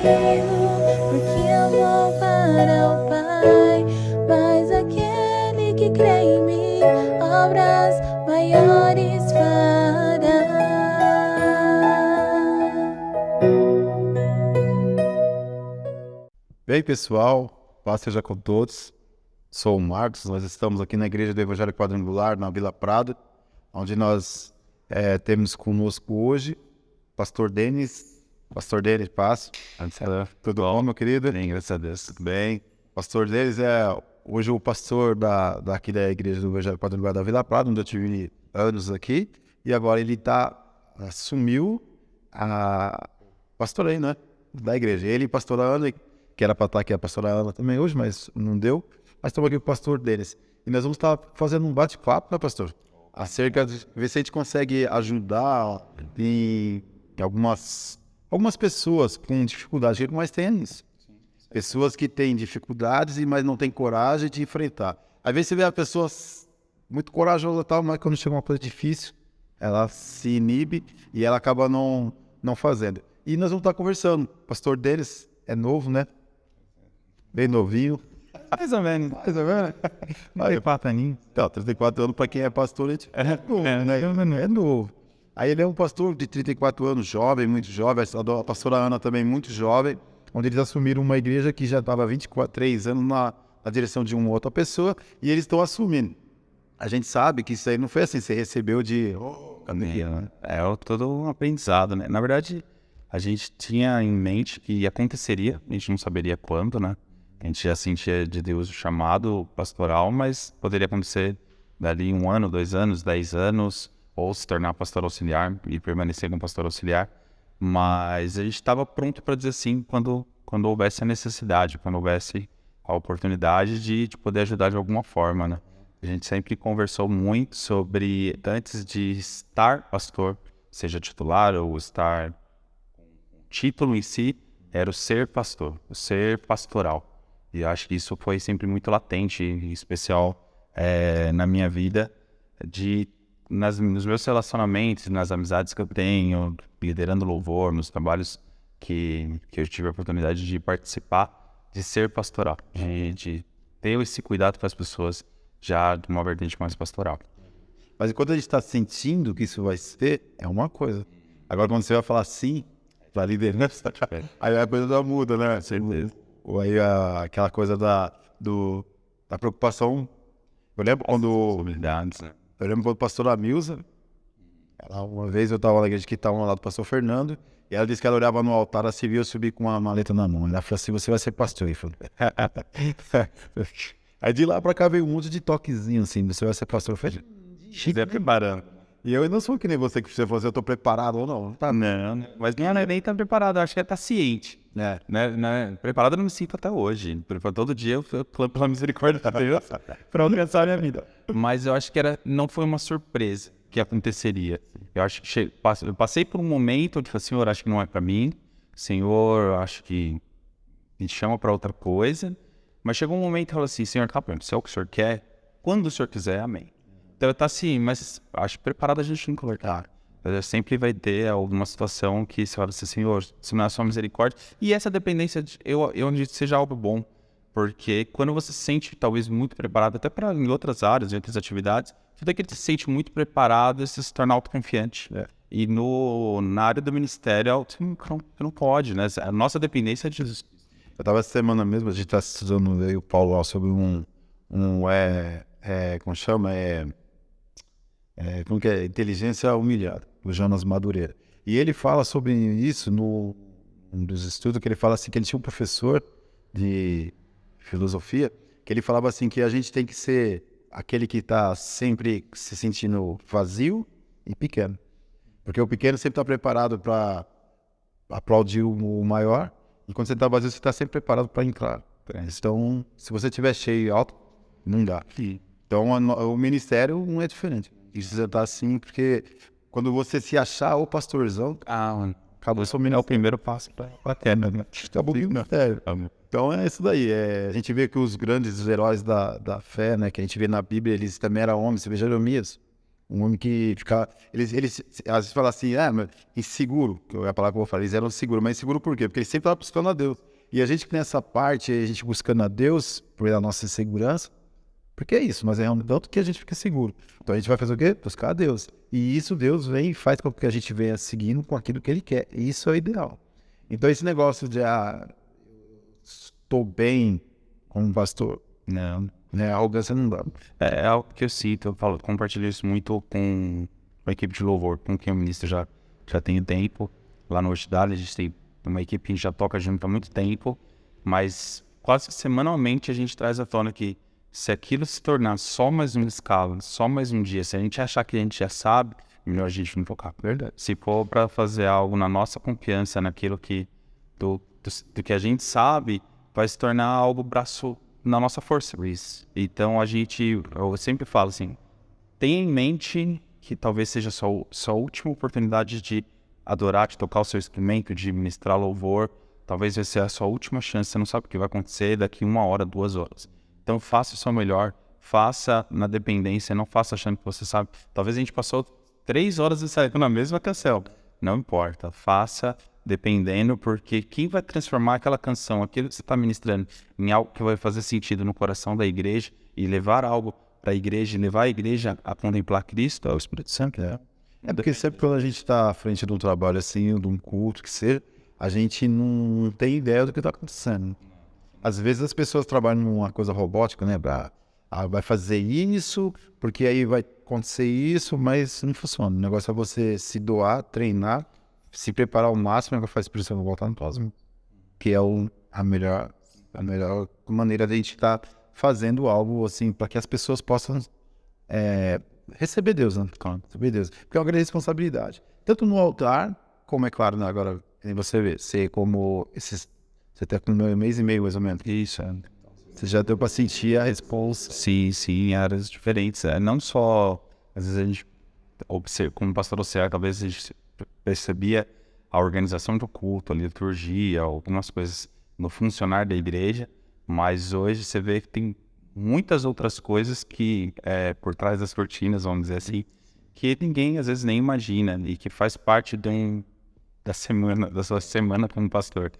porque eu vou para o Pai. Mas aquele que crê em mim, obras maiores fará. Bem, pessoal, paz seja com todos. Sou o Marcos, nós estamos aqui na Igreja do Evangelho Quadrangular, na Vila Prado, onde nós temos conosco hoje Pastor Denis. Pastor Denis, paz. Tudo bom, meu querido? Bem, graças a Deus. Tudo bem. Pastor Denis é hoje o pastor daqui da Igreja do Evangelho Quadrangular da Vila Prado, onde eu tive anos aqui, e agora ele assumiu a pastoreio, né, da igreja. Ele e a pastora Ana, que era para estar aqui a pastora Ana também hoje, mas não deu. Mas estamos aqui com o pastor deles. E nós vamos estar fazendo um bate-papo, né, pastor? Acerca de ver se a gente consegue ajudar em algumas pessoas com dificuldade. O que mais tem é isso. Pessoas que têm dificuldades, mas não têm coragem de enfrentar. Às vezes você vê a pessoa muito corajosa e tal, mas quando chega uma coisa difícil, ela se inibe e ela acaba não fazendo. E nós vamos estar conversando. O pastor deles é novo, né? Bem novinho. Mais ou menos. Mais ou menos. 34 aninhos. Então, 34 anos, para quem é pastor, é novo. Aí ele é um pastor de 34 anos, jovem, muito jovem. A pastora Ana também muito jovem, onde eles assumiram uma igreja que já estava há 23 anos na direção de uma outra pessoa, e eles estão assumindo. A gente sabe que isso aí não foi assim, você recebeu de... Todo um aprendizado, né? Na verdade, a gente tinha em mente que aconteceria, a gente não saberia quando, né? A gente já sentia de Deus o chamado pastoral, mas poderia acontecer dali 1 ano, 2 anos, 10 anos, ou se tornar pastor auxiliar e permanecer como pastor auxiliar. Mas a gente estava pronto para dizer sim quando houvesse a necessidade, quando houvesse a oportunidade de poder ajudar de alguma forma, né? A gente sempre conversou muito sobre, antes de estar pastor, seja titular ou estar com o título em si, era o ser pastor, o ser pastoral. E eu acho que isso foi sempre muito latente, em especial na minha vida, nos meus relacionamentos, nas amizades que eu tenho, liderando louvor, nos trabalhos que eu tive a oportunidade de participar, de ser pastoral, de ter esse cuidado com as pessoas, já de uma vertente mais pastoral. Mas enquanto a gente está sentindo que isso vai ser, é uma coisa. Agora, quando você vai falar sim, para liderança, aí a coisa já muda, né? Certeza. Ou aí aquela coisa da preocupação. Eu lembro quando a pastora Milza, uma vez eu estava na igreja que estava lá do pastor Fernando, e ela disse que ela olhava no altar, ela se viu subir com uma maleta na mão. Ela falou assim, você vai ser pastor. Eu falei, aí de lá pra cá veio um monte de toquezinho assim, você vai ser pastor. Eu falei, Você preparando. E eu não sou que nem você, que você falou assim, eu tô preparado ou não. Tá, Não, mas não é nem tá preparado, acho que tá ciente. Né? Preparado eu não me sinto até hoje. Todo dia eu clamo pela misericórdia de Deus para alcançar a minha vida. Mas eu acho que não foi uma surpresa que aconteceria. Eu acho que eu passei por um momento onde eu falei, Senhor, acho que não é para mim. Senhor, acho que me chama para outra coisa. Mas chegou um momento que eu falei assim, Senhor, tá bom, se é o que o Senhor quer, quando o Senhor quiser, amém. Então tá assim, mas acho que preparado a gente não colocar. Sempre vai ter alguma situação que você fala assim, Senhor, se não é a sua misericórdia. E essa dependência, eu acredito que seja algo bom. Porque quando você se sente talvez muito preparado, até para em outras áreas, em outras atividades, você tem que se sente muito preparado, você se torna autoconfiante. E na área do ministério, você não pode, né? A nossa dependência é de Jesus. Eu tava essa semana mesmo, a gente tá estudando aí o Paulo sobre como chama? Como que é? Inteligência humilhada, o Jonas Madureira. E ele fala sobre isso um dos estudos, que ele fala assim, que ele tinha um professor de filosofia, que ele falava assim, que a gente tem que ser aquele que está sempre se sentindo vazio e pequeno. Porque o pequeno sempre está preparado para aplaudir o maior, e quando você está vazio, você está sempre preparado para entrar. Então, se você estiver cheio e alto, não dá. Então, o ministério não é diferente. Precisa estar assim, porque quando você se achar o pastorzão, acabou seu ministério. É o primeiro passo para a terra, né? Acabou o ministério. Então é isso daí. A gente vê que os grandes heróis da fé, né, que a gente vê na Bíblia, eles também eram homens. Você vê Jeremias. Um homem que fica... Eles às vezes falam assim, mas inseguro, que é a palavra que eu vou falar, eles eram seguros, mas inseguro por quê? Porque eles sempre estavam buscando a Deus. E a gente que nessa parte, a gente buscando a Deus por a nossa segurança, porque é isso, nós erramos tanto que a gente fica seguro. Então a gente vai fazer o quê? Buscar a Deus. E isso Deus vem e faz com que a gente venha seguindo com aquilo que Ele quer. E isso é o ideal. Então esse negócio de, estou bem como pastor, Não. né? A arrogância não dá. É algo que eu sinto, eu falo, compartilho isso muito com a equipe de louvor, com quem o ministro já tem tempo. Lá no Orchidale a gente tem uma equipe que já toca junto há muito tempo, mas quase que semanalmente a gente traz à tona que se aquilo se tornar só mais uma escala, só mais um dia, se a gente achar que a gente já sabe, melhor a gente não focar. Verdade. Se for para fazer algo na nossa confiança, naquilo que do que a gente sabe, vai se tornar algo braço na nossa força. Então eu sempre falo assim, tenha em mente que talvez seja sua última oportunidade de adorar, de tocar o seu instrumento, de ministrar louvor. Talvez vai ser a sua última chance, você não sabe o que vai acontecer daqui 1 hora, 2 horas. Então faça o seu melhor, faça na dependência, não faça achando que você sabe. Talvez a gente passou 3 horas ensaiando na mesma canção. Não importa, faça dependendo, porque quem vai transformar aquela canção, aquilo que você está ministrando, em algo que vai fazer sentido no coração da igreja e levar algo para a igreja, e levar a igreja a contemplar Cristo, é o Espírito Santo. É porque sempre quando a gente está à frente de um trabalho assim, de um culto, que seja, a gente não tem ideia do que está acontecendo. Às vezes as pessoas trabalham numa coisa robótica, né? Vai fazer isso, porque aí vai acontecer isso, mas não funciona. O negócio é você se doar, treinar, se preparar ao máximo para fazer isso não voltar no próximo. Que é a melhor maneira de a gente estar fazendo algo assim, para que as pessoas possam receber Deus, né? Receber Deus. Porque é uma grande responsabilidade. Tanto no altar, como é claro, né? Agora, você vê, você está com 1 mês e meio, mais ou menos. Isso, Você já deu para sentir a resposta. Sim, em áreas diferentes. Não só, às vezes a gente, como pastor Oceano, talvez a gente percebia a organização do culto, a liturgia, algumas coisas no funcionar da igreja, mas hoje você vê que tem muitas outras coisas que, por trás das cortinas, vamos dizer assim, que ninguém às vezes nem imagina e que faz parte da sua semana como pastor.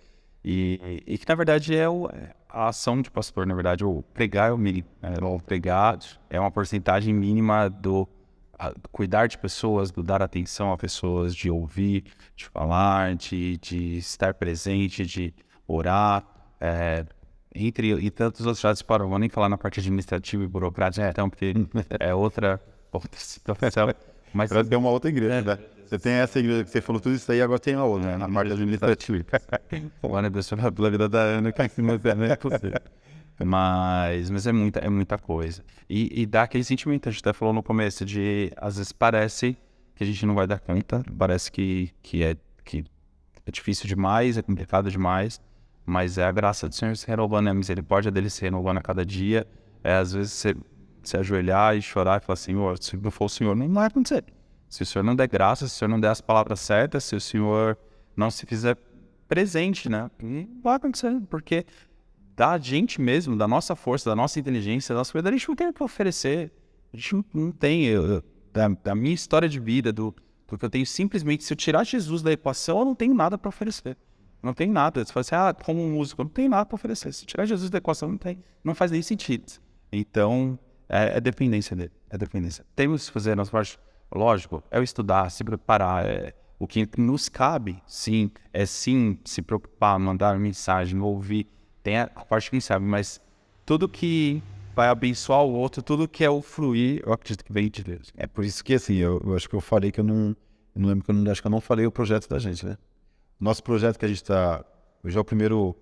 E que na verdade a ação de pastor, na verdade, o pregar é o mínimo. O pregar é uma porcentagem mínima do cuidar de pessoas, do dar atenção a pessoas, de ouvir, de falar, de estar presente, de orar, e tantos outros lados para, vou nem falar na parte administrativa e burocrática, então, porque é outra situação. Mas tem uma outra igreja, né? Você tem essa igreja que você falou tudo isso aí, agora tem a outra, né? Na parte administrativa. Agora, pela vida da Ana, que não é possível. Mas é muita coisa. E dá aquele sentimento, a gente até falou no começo, de às vezes parece que a gente não vai dar conta, parece que é difícil demais, é complicado demais, mas é a graça do Senhor se renovando, a misericórdia dele se renovando a cada dia. Às vezes você se ajoelhar e chorar e falar assim, se não for o Senhor, não vai acontecer. Se o Senhor não der graça, se o Senhor não der as palavras certas, se o Senhor não se fizer presente, né? Não vai acontecer, porque da gente mesmo, da nossa força, da nossa inteligência, da nossa coisa, a gente não tem o que oferecer. A gente não tem. Da minha história de vida, do que eu tenho, simplesmente, se eu tirar Jesus da equação, eu não tenho nada para oferecer. Não tem nada. Você fala assim, como músico, eu não tenho nada para oferecer. Se eu tirar Jesus da equação, não faz nem sentido. Então, é dependência dele. É dependência. Temos que fazer a nossa parte. Lógico, é o estudar, se preparar. O que nos cabe, sim, se preocupar, mandar mensagem, ouvir. Tem a parte que sabe, mas tudo que vai abençoar o outro, tudo que é o fluir, eu acredito que vem de Deus. É por isso que, assim, eu acho que eu falei que eu não lembro acho que eu não falei o projeto da gente, né? Nosso projeto que a gente está... Hoje é o primeiro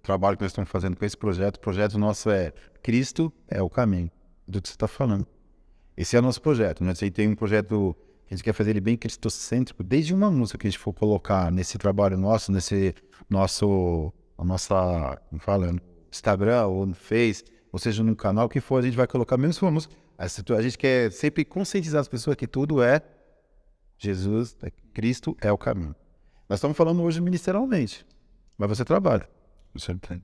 trabalho que nós estamos fazendo com esse projeto. O projeto nosso é Cristo é o caminho, do que você está falando. Esse é o nosso projeto, né? A gente tem um projeto que a gente quer fazer ele bem cristocêntrico, desde uma música que a gente for colocar nesse trabalho nosso, a nossa, como falando, Instagram ou no Face, ou seja, no canal que for, a gente vai colocar mesmo se for música. A gente quer sempre conscientizar as pessoas que tudo é Jesus, Cristo é o caminho. Nós estamos falando hoje ministerialmente, mas você trabalha. Você tem.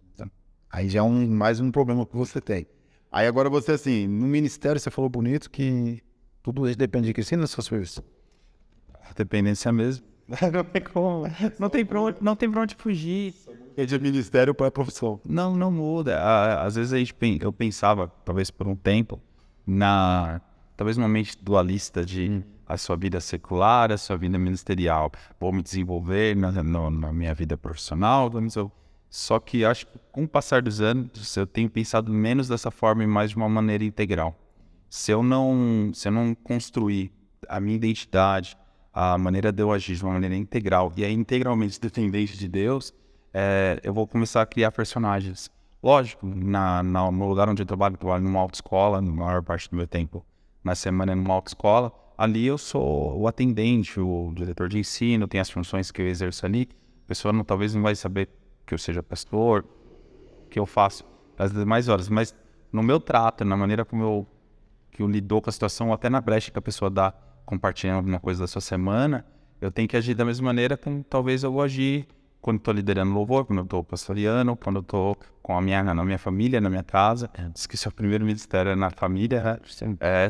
Aí já é mais um problema que você tem. Aí agora você, assim, no ministério você falou bonito que Tudo isso depende de Cristo e do seu serviço. A dependência mesmo. Não tem como. Não tem pra onde fugir. É de ministério para profissão. Não muda. Às vezes eu pensava, talvez por um tempo, talvez numa mente dualista de a sua vida secular, a sua vida ministerial. Vou me desenvolver na minha vida profissional. Só que acho que com o passar dos anos eu tenho pensado menos dessa forma e mais de uma maneira integral. Se eu não construir a minha identidade, a maneira de eu agir de uma maneira integral e é integralmente dependente de Deus, eu vou começar a criar personagens. Lógico, no lugar onde eu trabalho numa autoescola, na maior parte do meu tempo na semana é numa autoescola, ali eu sou o atendente, o diretor de ensino, tem as funções que eu exerço ali. A pessoa talvez não vai saber que eu seja pastor, que eu faço as demais horas, mas no meu trato, na maneira como eu lido com a situação, até na brecha que a pessoa dá compartilhando alguma coisa da sua semana, eu tenho que agir da mesma maneira como talvez eu vou agir quando estou liderando louvor, quando eu estou pastoreando, quando eu estou na minha família, na minha casa. Diz que seu primeiro ministério é na família,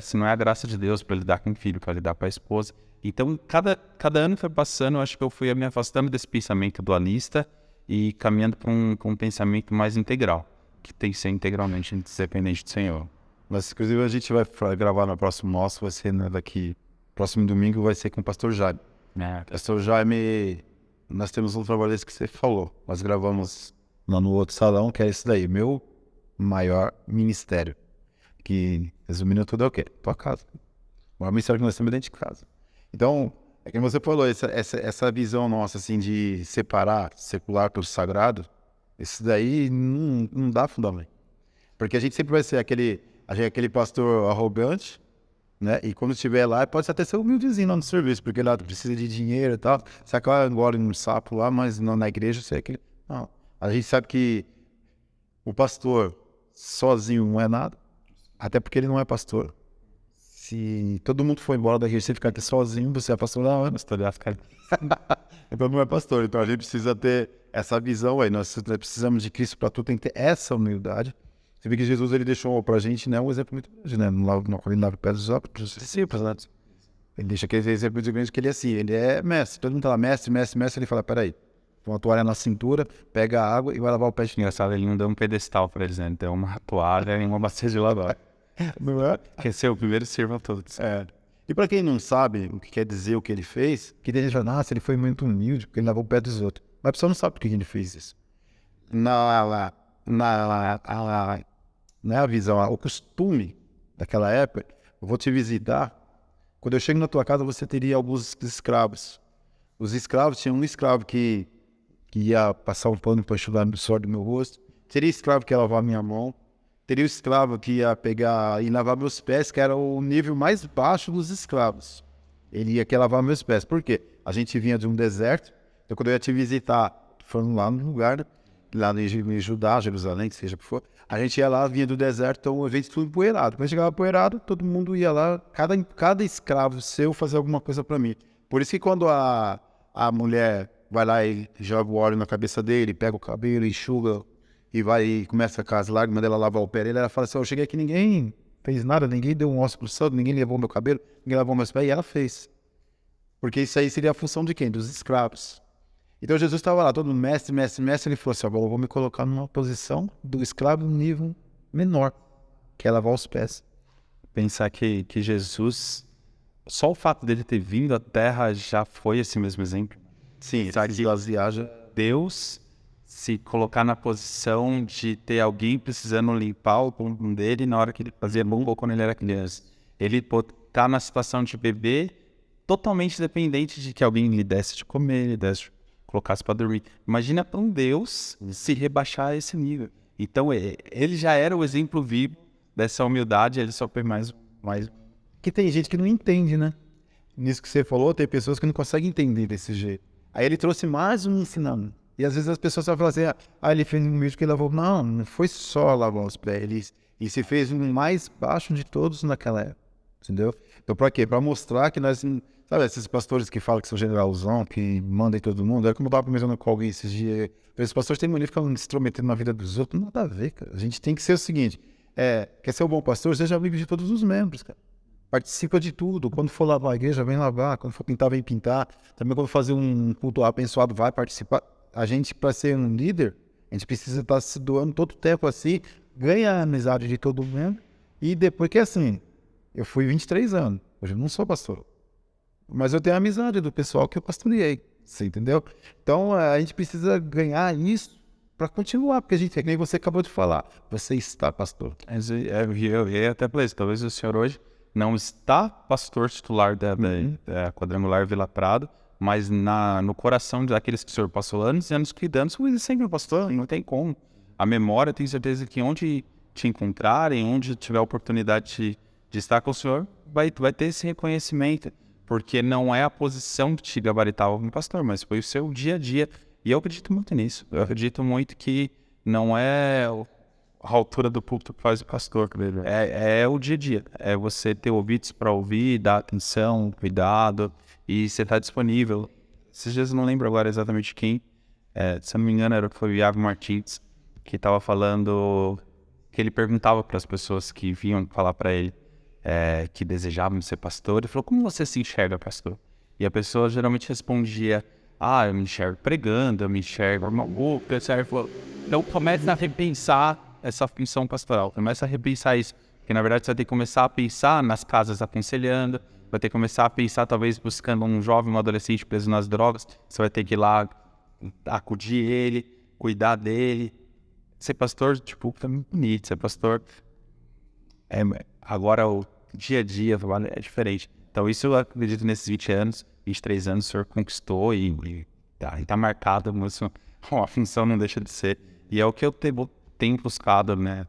se não é a graça de Deus para lidar com o filho, para lidar com a esposa. Então, cada ano que foi passando, eu acho que eu fui me afastando desse pensamento dualista e caminhando para um pensamento mais integral, que tem que ser integralmente dependente do Senhor. Mas, inclusive, a gente vai gravar no próximo nosso, vai ser daqui... Próximo domingo vai ser com o pastor Jaime. Pastor Jaime, nós temos um trabalho desse que você falou. Nós gravamos lá no outro salão, que é esse daí, meu maior ministério. Que, resumindo tudo, é o quê? Tua casa. O maior ministério que nós temos dentro de casa. Então, é que você falou, essa visão nossa, assim, de separar secular pelo sagrado, isso daí não dá fundamento. Porque a gente sempre vai ser aquele pastor arrogante, né? E quando estiver lá, pode até ser humildezinho lá no serviço, porque lá precisa de dinheiro e tal. Você acaba engole no sapo lá, mas na igreja você é aquele... Não. A gente sabe que o pastor sozinho não é nada, até porque ele não é pastor. Se todo mundo for embora da igreja, você ficar aqui sozinho, você é pastor, não, então não é pastor. Então a gente precisa ter essa visão aí. Nós precisamos de Cristo para tudo, tem que ter essa humildade. Você vê que Jesus ele deixou pra gente, né, um exemplo muito grande, né? Quando ele lava pés dos discípulos, né? Ele deixa aquele exemplo muito grande que ele é assim, ele é mestre. Todo mundo tá lá, mestre, ele fala, peraí, põe uma toalha na cintura, pega a água e vai lavar o pé de ninguém. Engraçado, ele não deu um pedestal pra eles, né? Ele deu uma toalha e uma bacia de lavar. Não é? Quer ser o primeiro sirva a todos. É. E pra quem não sabe o que quer dizer o que ele fez, que ele já nasce, ele foi muito humilde, porque ele lavou o pé dos outros. Mas a pessoa não sabe por que ele fez isso. Não é a visão, o costume daquela época. Eu vou te visitar. Quando eu chego na tua casa, você teria alguns escravos. Os escravos, tinha um escravo que ia passar um pano para enxugar o suor do meu rosto. Teria escravo que ia lavar minha mão. Teria o escravo que ia pegar e lavar meus pés, que era o nível mais baixo dos escravos. Ele ia querer lavar meus pés. Por quê? A gente vinha de um deserto. Então, quando eu ia te visitar, falando lá no lugar, né? Lá em Judá, Jerusalém, que seja o que for, a gente ia lá, vinha do deserto, então o evento tudo empoeirado. Quando chegava empoeirado, todo mundo ia lá, cada escravo seu fazia alguma coisa para mim. Por isso que quando a mulher vai lá e joga o óleo na cabeça dele, pega o cabelo, enxuga e vai e começa com as lágrimas dela lavar o pé dele, ela fala assim, eu cheguei aqui, ninguém fez nada, ninguém deu um osso pro santo, ninguém levou meu cabelo, ninguém lavou meus pés, e ela fez. Porque isso aí seria a função de quem? Dos escravos. Então Jesus estava lá, todo mundo mestre, ele falou assim, agora eu vou me colocar numa posição do escravo no nível menor, que é lavar os pés. Pensar que Jesus, só o fato dele ter vindo à Terra já foi esse mesmo exemplo. Sim, Deus se colocar na posição de ter alguém precisando limpar o bumbum dele na hora que ele fazia bumbum ou quando ele era criança. Ele tá na situação de bebê totalmente dependente de que alguém lhe desse de comer, lhe desse colocasse para dormir. Imagina para um Deus se rebaixar a esse nível. Então, ele já era o exemplo vivo dessa humildade, ele só foi mais... Que tem gente que não entende, né? Nisso que você falou, tem pessoas que não conseguem entender desse jeito. Aí ele trouxe mais um ensinamento. E às vezes as pessoas só falam assim, ele fez um vídeo que ele lavou. Não foi só lavar os pés. Ele se fez um mais baixo de todos naquela época. Entendeu? Então, pra quê? Pra mostrar que nós... Sabe, esses pastores que falam que são generalzão, que mandam em todo mundo. É como eu tava conversando com alguém esses dias. Esses pastores têm mania de ficar se intrometendo na vida dos outros. Não nada a ver, cara. A gente tem que ser o seguinte. Quer ser um bom pastor? Seja amigo de todos os membros, cara. Participa de tudo. Quando for lavar a igreja, vem lavar. Quando for pintar, vem pintar. Também quando fazer um culto abençoado, vai participar. A gente, para ser um líder, a gente precisa estar se doando todo o tempo assim, ganha a amizade de todo mundo. E depois que assim, eu fui 23 anos. Hoje eu não sou pastor. Mas eu tenho a amizade do pessoal que eu pastoreei. Você entendeu? Então a gente precisa ganhar isso para continuar. Porque a gente, é que nem você acabou de falar. Você está pastor. Eu ia até para isso. Talvez o senhor hoje não está pastor titular da Quadrangular Vila Prado, mas no coração daqueles que o senhor passou anos e anos cuidando, o senhor é sempre pastor, não tem como. A memória, eu tenho certeza que onde te encontrarem, onde tiver a oportunidade de estar com o senhor, vai ter esse reconhecimento, porque não é a posição que te gabaritava como pastor, mas foi o seu dia a dia. E eu acredito muito nisso. Eu acredito muito que não é a altura do púlpito que faz o pastor, é o dia a dia. É você ter ouvidos para ouvir, dar atenção, cuidado, e você estar disponível. Esses dias eu não lembro agora exatamente quem, se eu não me engano foi o Iago Martins, que estava falando, que ele perguntava para as pessoas que vinham falar para ele, que desejavam ser pastor, ele falou, como você se enxerga, pastor? E a pessoa geralmente respondia, eu me enxergo pregando, eu me enxergo maluco, etc. Então começa a repensar essa função pastoral, começa a repensar isso, porque na verdade você vai ter que começar a pensar nas casas aconselhando, vai ter que começar a pensar talvez buscando um jovem, um adolescente preso nas drogas, você vai ter que ir lá acudir ele, cuidar dele. Ser pastor, tipo, é muito bonito, ser pastor agora o dia a dia é diferente. Então isso eu acredito nesses 20 anos, 23 anos o senhor conquistou e tá marcado, mas a função não deixa de ser. E é o que eu tenho buscado, né?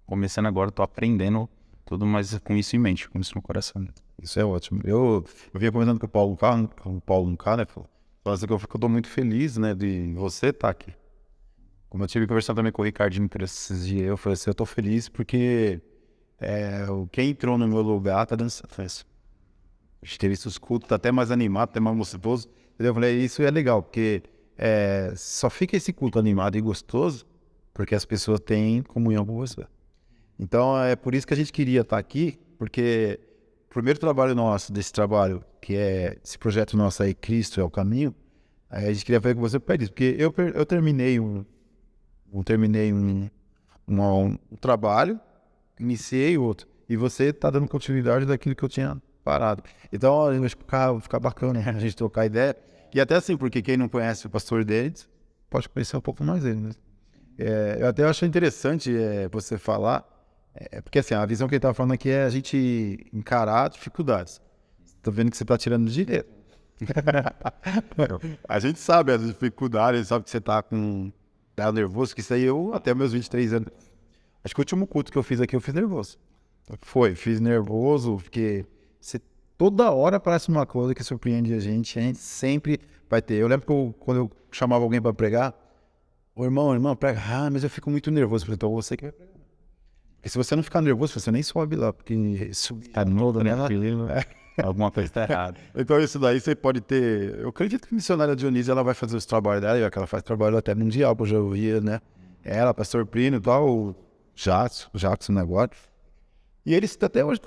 Começando agora, tô aprendendo tudo, mas com isso em mente, com isso no coração. Isso é ótimo. Eu vinha comentando com o Paulo Nucar, né? Falando assim, que eu tô muito feliz, né, de você estar aqui. Como eu tive conversando também com o Ricardinho por esses dias, eu falei assim, eu tô feliz porque quem entrou no meu lugar tá dando certeza. A gente teve esses cultos, tá até mais animado, até mais gostoso. Entendeu? Eu falei, isso é legal, porque só fica esse culto animado e gostoso porque as pessoas têm comunhão com você. Então é por isso que a gente queria estar aqui, porque o primeiro trabalho nosso, desse trabalho, que é esse projeto nosso aí, Cristo é o Caminho, a gente queria ver com você para isso, porque eu terminei um trabalho, iniciei outro, e você está dando continuidade daquilo que eu tinha parado. Então, acho que ficar bacana, né? A gente trocar ideia. E até assim, porque quem não conhece o pastor deles, pode conhecer um pouco mais dele, né? Eu até acho interessante você falar, porque assim, a visão que ele estava falando aqui é a gente encarar dificuldades. Tô vendo que você está tirando dinheiro. A gente sabe as dificuldades, a gente sabe que você tá nervoso, que isso aí eu, até meus 23 anos. Acho que o último culto que eu fiz aqui, eu fiz nervoso. Fiz nervoso, porque toda hora parece uma coisa que surpreende a gente sempre vai ter. Eu lembro que quando eu chamava alguém para pregar, ô irmão, prega, mas eu fico muito nervoso. Eu falei, então você que vai pregar. Porque se você não ficar nervoso, você nem sobe lá, porque subir tá novo, né? Alguma coisa está errada. Então isso daí você pode ter... Eu acredito que a missionária Dionísia, ela vai fazer os trabalhos dela, que ela faz trabalho até mundial, que eu já ouvia, né? Ela, pastor Plínio e tal, o Jackson negócio. E eles até hoje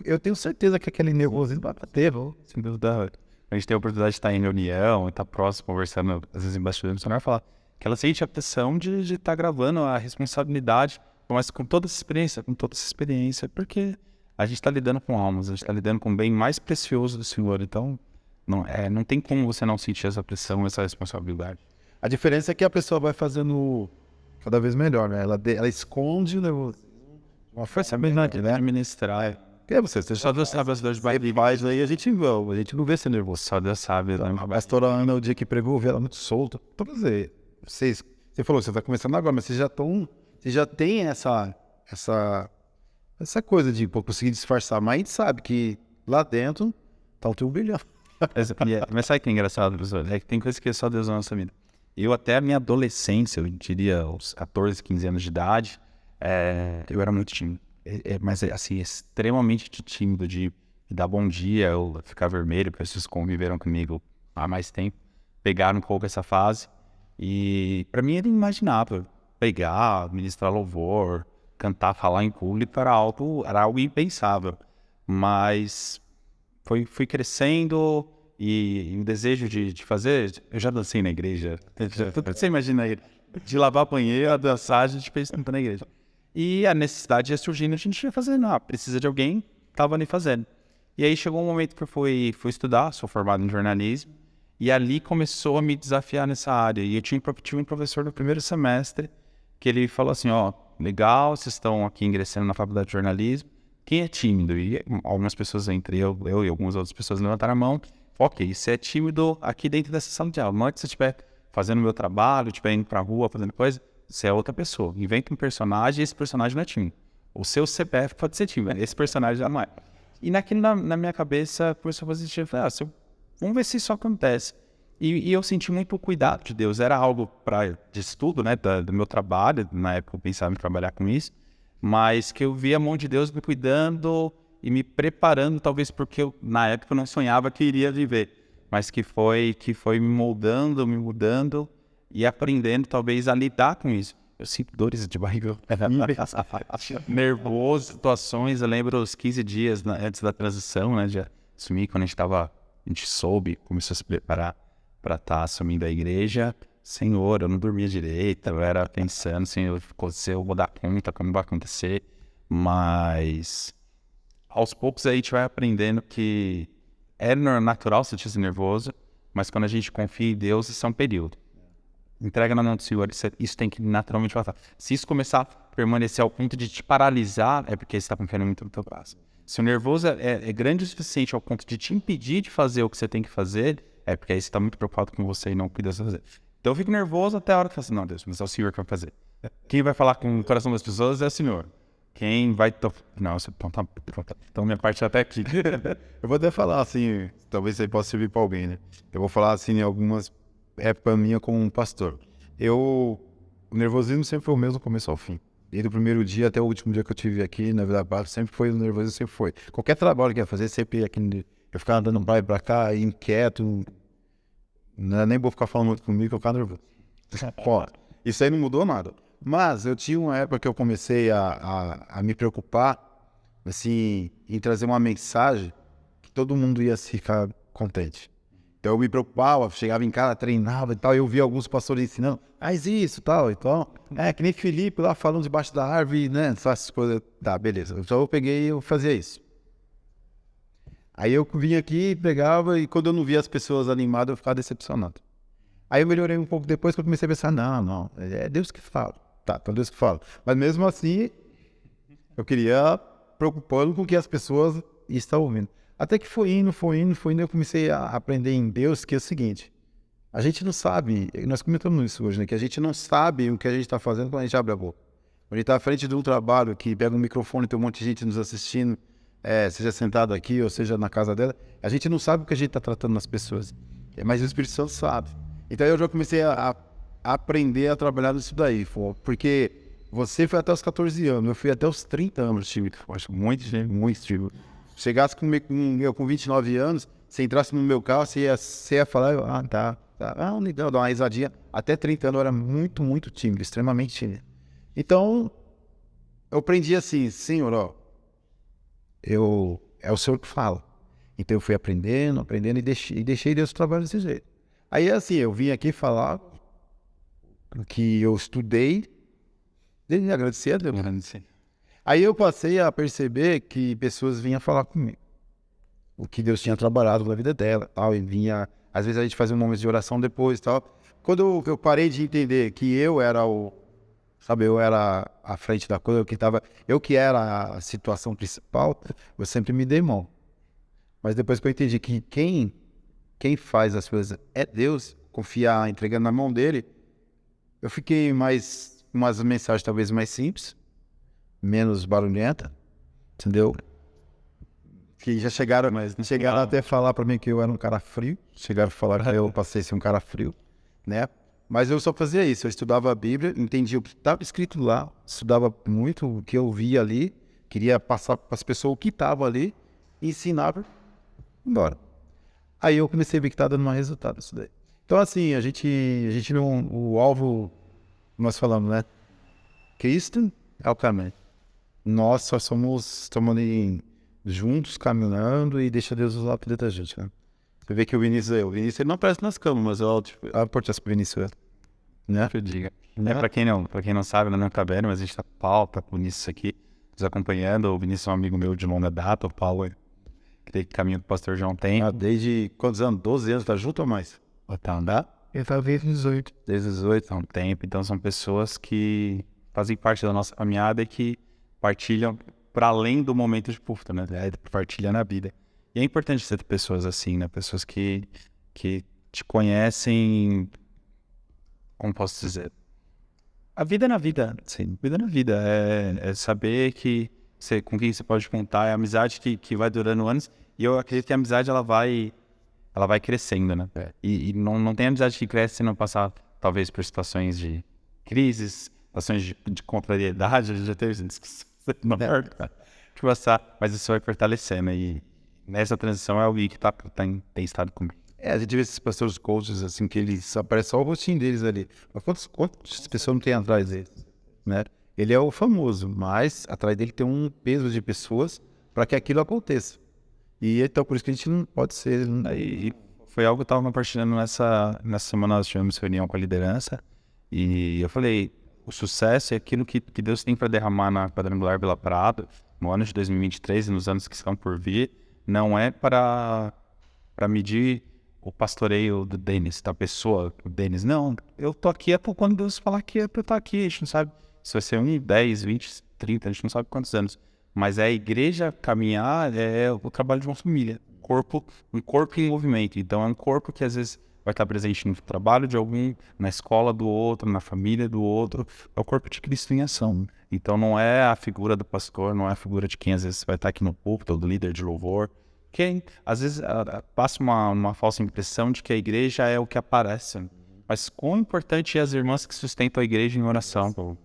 eu tenho certeza que aquele nervosismo vai bater, viu? Sem dúvida. A gente tem a oportunidade de estar em reunião, estar próximo, conversando, às vezes embaixo do missionário, falar que ela sente a pressão de estar gravando, a responsabilidade, mas com toda essa experiência, porque a gente está lidando com almas, a gente está lidando com o bem mais precioso do Senhor. Então, não tem como você não sentir essa pressão, essa responsabilidade. A diferença é que a pessoa vai fazendo cada vez melhor, né? Ela esconde o nervosismo. Uma força habilidade, né? Administrar. Você Só Deus sabe as dores de barriga. Mas aí a gente não vê ser nervoso. Só Deus sabe. A pastora Ana, o dia que pregou, eu vi ela muito solta. Então, quer dizer, você falou, você está começando agora, mas você já tem essa coisa de conseguir disfarçar. Mas a gente sabe que lá dentro tá o teu brilhão. Mas sabe o que é engraçado, professor? É que tem coisa que é só Deus na nossa vida. Eu até a minha adolescência, eu diria aos 14, 15 anos de idade, eu era muito tímido. Mas assim, extremamente tímido de dar bom dia, eu ficar vermelho, pessoas que conviveram comigo há mais tempo, pegaram um pouco essa fase. E para mim era inimaginável. Pregar, ministrar louvor, cantar, falar em público era algo impensável. Mas fui crescendo e o desejo de fazer... Eu já dancei na igreja. Você imagina aí, de lavar banheiro, a dançar, a gente fez tanto na igreja. E a necessidade ia surgindo, a gente ia fazendo. Precisa de alguém, tava ali fazendo. E aí chegou um momento que eu fui estudar, sou formado em jornalismo, e ali começou a me desafiar nessa área. E eu tive um professor no primeiro semestre que ele falou assim, legal, vocês estão aqui ingressando na faculdade de jornalismo, quem é tímido? E algumas pessoas, entre eu e algumas outras pessoas levantaram a mão. Ok, você é tímido aqui dentro dessa sala de aula. Não é que você estiver fazendo o meu trabalho, estiver indo pra rua, fazendo coisa, você é outra pessoa. Inventa um personagem e esse personagem não é tímido. O seu CPF pode ser tímido, esse personagem já não é. E naquilo na minha cabeça começou a fazer sentido. Eu falei, vamos ver se isso acontece. E eu senti muito o cuidado de Deus. Era algo de estudo, né, do meu trabalho. Na época eu pensava em trabalhar com isso. Mas que eu via a mão de Deus me cuidando e me preparando, talvez porque na época eu não sonhava que iria viver. Mas que foi me moldando, me mudando e aprendendo talvez a lidar com isso. Eu sinto dores de barriga, nervoso, situações. Eu lembro os 15 dias antes da transição, né, de assumir, quando a gente soube, começou a se preparar para estar assumindo a igreja. Senhor, eu não dormia direito, eu era pensando, Senhor, se eu vou dar conta, como vai acontecer. Mas aos poucos a gente vai aprendendo que é natural sentir-se nervoso, mas quando a gente confia em Deus, isso é um período. Entrega na mão do Senhor, isso tem que naturalmente passar. Se isso começar a permanecer ao ponto de te paralisar, é porque você está confiando muito no teu braço. Se o nervoso é grande o suficiente ao ponto de te impedir de fazer o que você tem que fazer, é porque aí você está muito preocupado com você e não cuida de fazer. Então eu fico nervoso até a hora que eu falo assim, não, Deus, mas é o Senhor que vai fazer. Quem vai falar com o coração das pessoas é o Senhor. Quem vai... Não, então minha parte é até aqui. Eu vou até falar assim, talvez isso aí possa servir para alguém, né? Eu vou falar assim em algumas épocas minhas como um pastor. O nervosismo sempre foi o mesmo do começo ao fim. Desde o primeiro dia até o último dia que eu tive aqui na Vila Prata, sempre foi o nervosismo, sempre foi. Qualquer trabalho que eu ia fazer, sempre aqui, eu ficava andando pra lá e pra cá, inquieto. Nem vou ficar falando muito comigo, que eu ficava nervoso. Pô, isso aí não mudou nada. Mas eu tinha uma época que eu comecei a me preocupar, assim, em trazer uma mensagem que todo mundo ia ficar contente. Então eu me preocupava, chegava em casa, treinava e tal, e eu via alguns pastores ensinando, faz isso, tal, então, que nem Felipe lá falando debaixo da árvore, né, essas coisas, tá, beleza. Então eu peguei e eu fazia isso. Aí eu vinha aqui, pegava, e quando eu não via as pessoas animadas, eu ficava decepcionado. Aí eu melhorei um pouco depois, que eu comecei a pensar, não, é Deus que fala. Tá, então Deus que fala. Mas mesmo assim, eu queria preocupando com o que as pessoas estão ouvindo. Até que foi indo, eu comecei a aprender em Deus, que é o seguinte, a gente não sabe, nós comentamos isso hoje, né, que a gente não sabe o que a gente está fazendo quando a gente abre a boca. Quando a gente está à frente de um trabalho, que pega um microfone e tem um monte de gente nos assistindo, seja sentado aqui ou seja na casa dela, a gente não sabe o que a gente está tratando nas pessoas, mas o Espírito Santo sabe. Então eu já comecei a aprender a trabalhar nisso daí, porque você foi até os 14 anos, eu fui até os 30 anos, time. Acho muito time. Chegasse com 29 anos, você entrasse no meu carro, você ia falar, tá, legal, dar uma risadinha. Até 30 anos eu era muito, muito tímido, extremamente tímido. Então, eu aprendi assim, Senhor, é o Senhor que fala. Então eu fui aprendendo e deixei Deus trabalhar desse jeito. Aí assim, eu vim aqui falar que eu estudei e agradecer a Deus. Aí eu passei a perceber que pessoas vinham falar comigo. O que Deus tinha trabalhado na vida dela, tal, e vinha... Às vezes a gente fazia um momento de oração depois, tal. Quando eu parei de entender que eu era eu era a frente da coisa, eu que era a situação principal, eu sempre me dei mão. Mas depois que eu entendi que quem faz as coisas é Deus, confiar, entregando na mão dele, eu fiquei umas mensagens talvez mais simples, menos barulhenta, entendeu? Que já chegaram até a falar pra mim que eu era um cara frio, chegaram a falar que eu passei a ser um cara frio, né? Mas eu só fazia isso, eu estudava a Bíblia, entendia o que estava escrito lá, estudava muito o que eu via ali, queria passar para as pessoas o que estava ali, e ensinava, embora. Aí eu comecei a ver que estava dando mais resultado isso daí. Então assim, a gente não, o alvo, nós falamos, né? Cristo é o caminho. Nós só estamos ali juntos, caminhando e deixa Deus usar a vida da gente, né? Você vê que o Vinícius ele não aparece nas camas, mas eu tipo, a importância pro Vinícius, né? Que eu diga. Né? Pra quem não sabe, não é cabelo, mas a gente tá pauta com isso aqui, nos acompanhando. O Vinícius é um amigo meu de longa data, o Paulo é que caminho com o pastor João tem. Desde quantos anos? 12 anos, tá junto ou mais? Tá, dá? Ele tá desde 18. Desde os 18 há um tempo. Então são pessoas que fazem parte da nossa caminhada e que partilham para além do momento de púlpito, né? Partilham na vida. E é importante você ter pessoas assim, né? Pessoas que te conhecem, como posso dizer? A vida na vida, sim. Vida na vida. É saber que com quem você pode contar. É a amizade que vai durando anos. E eu acredito que a amizade, ela vai crescendo, né? E não tem amizade que cresce se não passar, talvez, por situações de crises, situações de contrariedade. Já teve discussão de passar, mas isso vai fortalecendo. E nessa transição é o Gui que tem estado comigo. A gente vê esses pastores coaches, assim, que eles aparecem só o rostinho deles ali. Mas quantas pessoas não tem atrás deles, né? Ele é o famoso, mas atrás dele tem um peso de pessoas para que aquilo aconteça. E então, por isso que a gente não pode ser... E foi algo que eu estava compartilhando nessa semana. Nós tivemos reunião com a liderança e eu falei, o sucesso é aquilo que Deus tem para derramar na Quadrangular Vila Prado no ano de 2023 e nos anos que estão por vir, não é para medir o pastoreio do Denis, da pessoa, o Denis. Não, eu tô aqui quando Deus falar que é para eu estar aqui. A gente não sabe se vai ser 1, 10, 20, 30, a gente não sabe quantos anos. Mas a igreja caminhar é o trabalho de uma família. Um corpo em movimento. Então é um corpo que às vezes vai estar presente no trabalho de algum, na escola do outro, na família do outro. É o corpo de Cristo em ação. Então não é a figura do pastor, não é a figura de quem às vezes vai estar aqui no púlpito, ou do líder de louvor. Quem às vezes passa uma falsa impressão de que a igreja é o que aparece. Mas quão importante é as irmãs que sustentam a igreja em oração.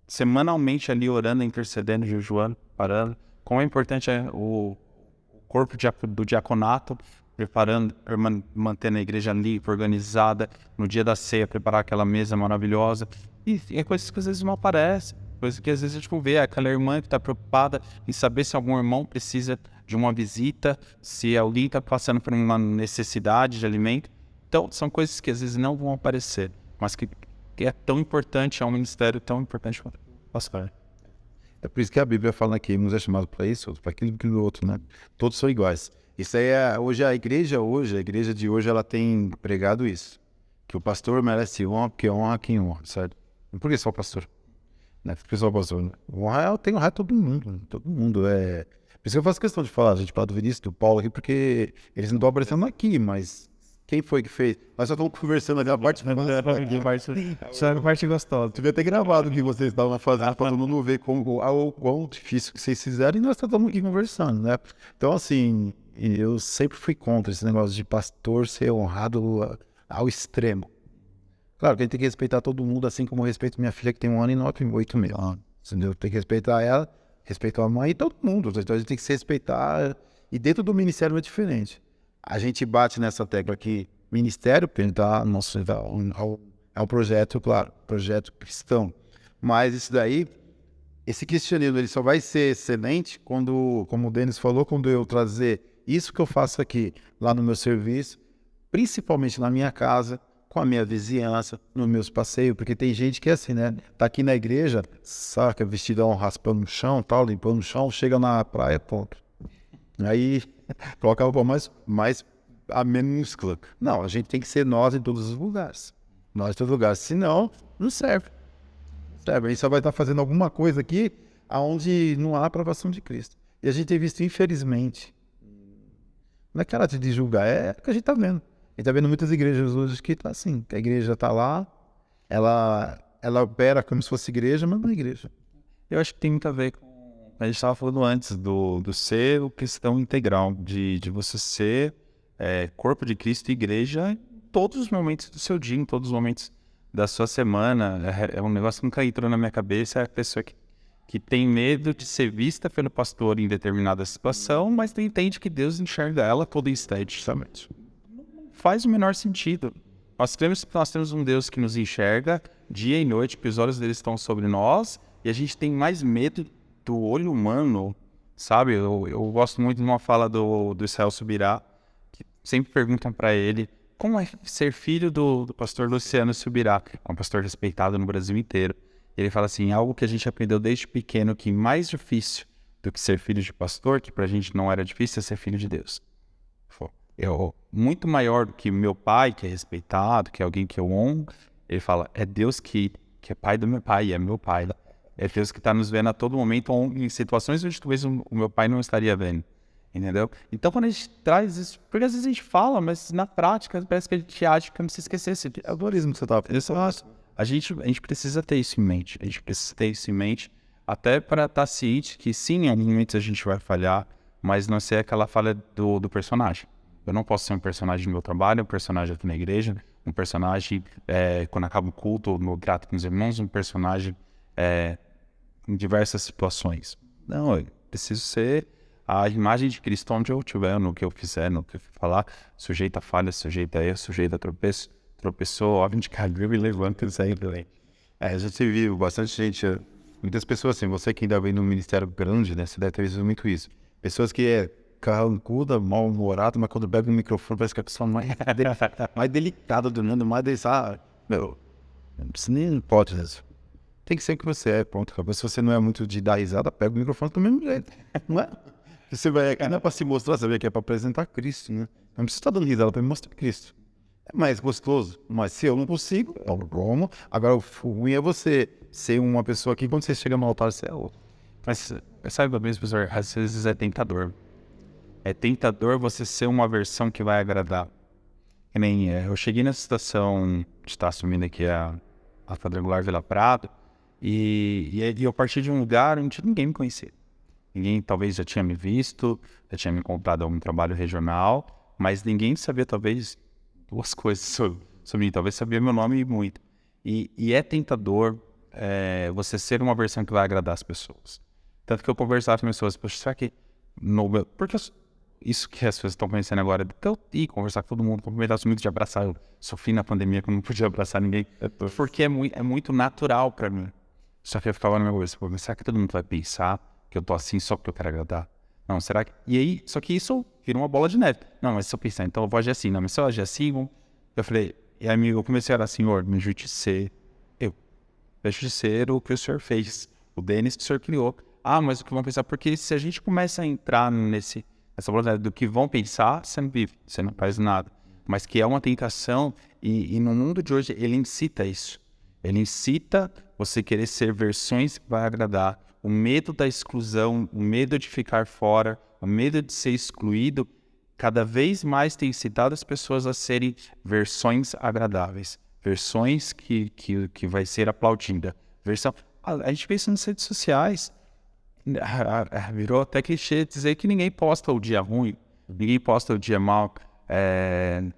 Semanalmente ali orando, intercedendo, jejuando, parando. Quão importante é o corpo do diaconato, preparando, mantendo a igreja limpa, organizada, no dia da ceia, preparar aquela mesa maravilhosa. E é coisas que às vezes não aparecem, coisas que às vezes a gente vê, aquela irmã que está preocupada em saber se algum irmão precisa de uma visita, se alguém está passando por uma necessidade de alimento. Então, são coisas que às vezes não vão aparecer, mas que é tão importante, é um ministério tão importante quanto o pastor. É por isso que a Bíblia fala que uns é chamado para isso, outro para aquilo, que o outro, né? Todos são iguais. Isso aí hoje a igreja de hoje, ela tem pregado isso. Que o pastor merece honra, porque honra quem honra, certo? Não por que só o pastor? Né? Por que só o pastor? Né? Honra, tem honrar todo mundo, né? Todo mundo. Por isso que eu faço questão de falar, a gente fala do Vinícius, do Paulo aqui, porque eles não estão aparecendo aqui, mas quem foi que fez? Nós só estamos conversando ali, a parte gostosa. Devia ter gravado o que vocês estavam fazendo, para todo mundo ver o quão difícil que vocês fizeram, e nós estamos aqui conversando, né? Então, assim, eu sempre fui contra esse negócio de pastor ser honrado ao extremo. Claro que a gente tem que respeitar todo mundo, assim como eu respeito minha filha que tem 1 ano e 8 meses. Entendeu? Tem que respeitar ela, respeitar a mãe e todo mundo. Então a gente tem que se respeitar. E dentro do ministério é diferente. A gente bate nessa tecla que ministério, é um projeto, claro, projeto cristão. Mas isso daí, esse cristianismo, ele só vai ser excelente quando, como o Denis falou, quando eu trazer isso que eu faço aqui, lá no meu serviço, principalmente na minha casa, com a minha vizinhança, nos meus passeios, porque tem gente que é assim, né? Tá aqui na igreja, saca, vestidão, raspando no chão, tal, limpando o chão, chega na praia, ponto. Aí, coloca a roupa mais a minúscula. Não, a gente tem que ser nós em todos os lugares. Nós em todos os lugares. Senão, não serve. Aí só vai estar fazendo alguma coisa aqui onde não há aprovação de Cristo. E a gente tem visto, infelizmente, não é caráter de julgar, é o que a gente está vendo. A gente está vendo muitas igrejas hoje que está assim, que a igreja está lá, ela opera como se fosse igreja, mas não é igreja. Eu acho que tem muito a ver com... A gente estava falando antes do ser o cristão integral, de você ser corpo de Cristo e igreja em todos os momentos do seu dia, em todos os momentos da sua semana. É um negócio que nunca entrou na minha cabeça, é a pessoa que tem medo de ser vista pelo pastor em determinada situação, mas não entende que Deus enxerga ela todo instante. Justamente. Não faz o menor sentido. Nós temos um Deus que nos enxerga dia e noite, que os olhos dele estão sobre nós, e a gente tem mais medo do olho humano sabe? Eu gosto muito de uma fala do Israel Subirá, que sempre perguntam para ele como é ser filho do pastor Luciano Subirá, é um pastor respeitado no Brasil inteiro. Ele fala assim, algo que a gente aprendeu desde pequeno, que mais difícil do que ser filho de pastor, que pra gente não era difícil, é ser filho de Deus. Muito maior do que meu pai, que é respeitado, que é alguém que eu honro, ele fala, é Deus que é pai do meu pai, é meu pai. É Deus que está nos vendo a todo momento, em situações onde talvez o meu pai não estaria vendo. Entendeu? Então, quando a gente traz isso, porque às vezes a gente fala, mas na prática parece que a gente age como se esquecesse. É o algoritmo que você estava falando. A gente precisa ter isso em mente. A gente precisa ter isso em mente até para estar ciente que sim, em alguns momentos a gente vai falhar, mas não ser aquela falha do personagem. Eu não posso ser um personagem no meu trabalho, um personagem aqui na igreja, um personagem quando acaba o culto, no trato com os irmãos, um personagem em diversas situações. Não, eu preciso ser a imagem de Cristo onde eu estiver, no que eu fizer, no que eu falar, sujeito a falha, sujeito a erro, sujeito a tropeço, tropeçou, óbvio de caiu e levanta e sai também. A gente viu bastante gente, muitas pessoas assim, você que ainda vem num ministério grande, né, você deve ter visto muito isso. Pessoas que carrancuda, mal-humorada, mas quando bebe o microfone parece que a pessoa mais delicada do mundo, mais dessa, meu, não pode isso. Tem que ser o que você é, ponto. Se você não é muito de dar risada, pega o microfone do mesmo jeito, não é? Você vai, não é para se mostrar, você vê que é para apresentar Cristo, né? Não precisa estar dando risada para me mostrar Cristo. É mais gostoso, mas se eu não consigo, eu não como. Agora, o ruim é você ser uma pessoa que quando você chega no altar, você é outro. Mas sabe mesmo, professor, às vezes é tentador. É tentador você ser uma versão que vai agradar. Que nem eu cheguei nessa estação de estar assumindo aqui a quadrangular Vila Prado e eu parti de um lugar onde ninguém me conhecia. Ninguém talvez já tinha me visto, já tinha me encontrado algum trabalho regional, mas ninguém sabia talvez duas coisas sobre mim. Talvez sabia meu nome e muito. E é tentador você ser uma versão que vai agradar as pessoas. Tanto que eu conversava com as pessoas, poxa, será que... Porque isso que as pessoas estão conhecendo agora, então, conversar com todo mundo, cumprimentar muito de abraçar. Eu sofri na pandemia que eu não podia abraçar ninguém, porque é muito natural pra mim. Só que eu ficava na minha cabeça, pô, mas será que todo mundo vai pensar que eu tô assim só porque eu quero agradar? Não, será que... E aí, só que isso vira uma bola de neve. Não, mas se eu pensar, então eu vou agir assim. Não, mas se eu agir assim, eu falei... E aí eu comecei a orar, Senhor, me ajude a ser eu. Me ajude a ser o que o Senhor fez. O Denis que o Senhor criou. Ah, mas o que vão pensar? Porque se a gente começa a entrar nessa bola de neve do que vão pensar, você não vive, você não faz nada. Mas que é uma tentação e no mundo de hoje ele incita isso. Ele incita você querer ser versões que vai agradar. O medo da exclusão, o medo de ficar fora, o medo de ser excluído, cada vez mais tem incitado as pessoas a serem versões agradáveis. Versões que vai ser aplaudida. A gente pensa nas redes sociais. Virou até clichê dizer que ninguém posta o dia ruim, ninguém posta o dia mal.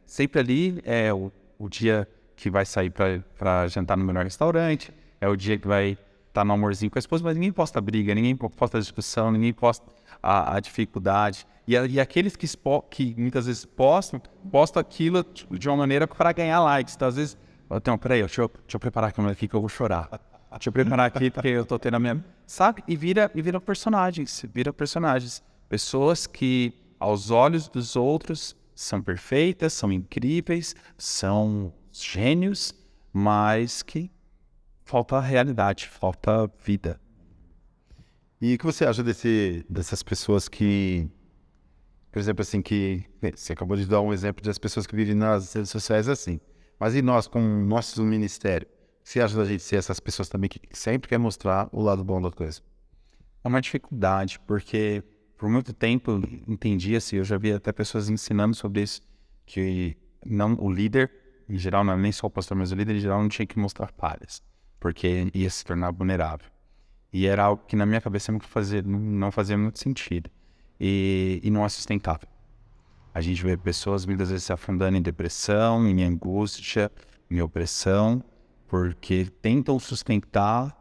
Sempre ali é o dia que vai sair para jantar no melhor restaurante, é o dia que vai estar no amorzinho com a esposa, mas ninguém posta briga, ninguém posta discussão, ninguém posta a dificuldade. E aqueles que muitas vezes postam aquilo de uma maneira para ganhar likes. Então, às vezes, então, peraí, deixa eu preparar a câmera aqui que eu vou chorar. Deixa eu preparar aqui porque eu tô tendo a minha... Sabe? E vira personagens. Pessoas que, aos olhos dos outros, são perfeitas, são incríveis, são gênios, mas que falta realidade, falta vida. E o que você acha dessas pessoas que, por exemplo, assim, que você acabou de dar um exemplo das pessoas que vivem nas redes sociais assim, mas e nós, com o nosso ministério, o que você acha da gente ser essas pessoas também que sempre quer mostrar o lado bom da coisa? É uma dificuldade, porque por muito tempo eu entendia-se, eu já vi até pessoas ensinando sobre isso, que não, o líder, em geral, não é nem só o pastor, mas o líder em geral não tinha que mostrar falhas, porque ia se tornar vulnerável. E era algo que na minha cabeça não fazia muito sentido. E não é sustentável. A gente vê pessoas muitas vezes se afundando em depressão, em angústia, em opressão, porque tentam sustentar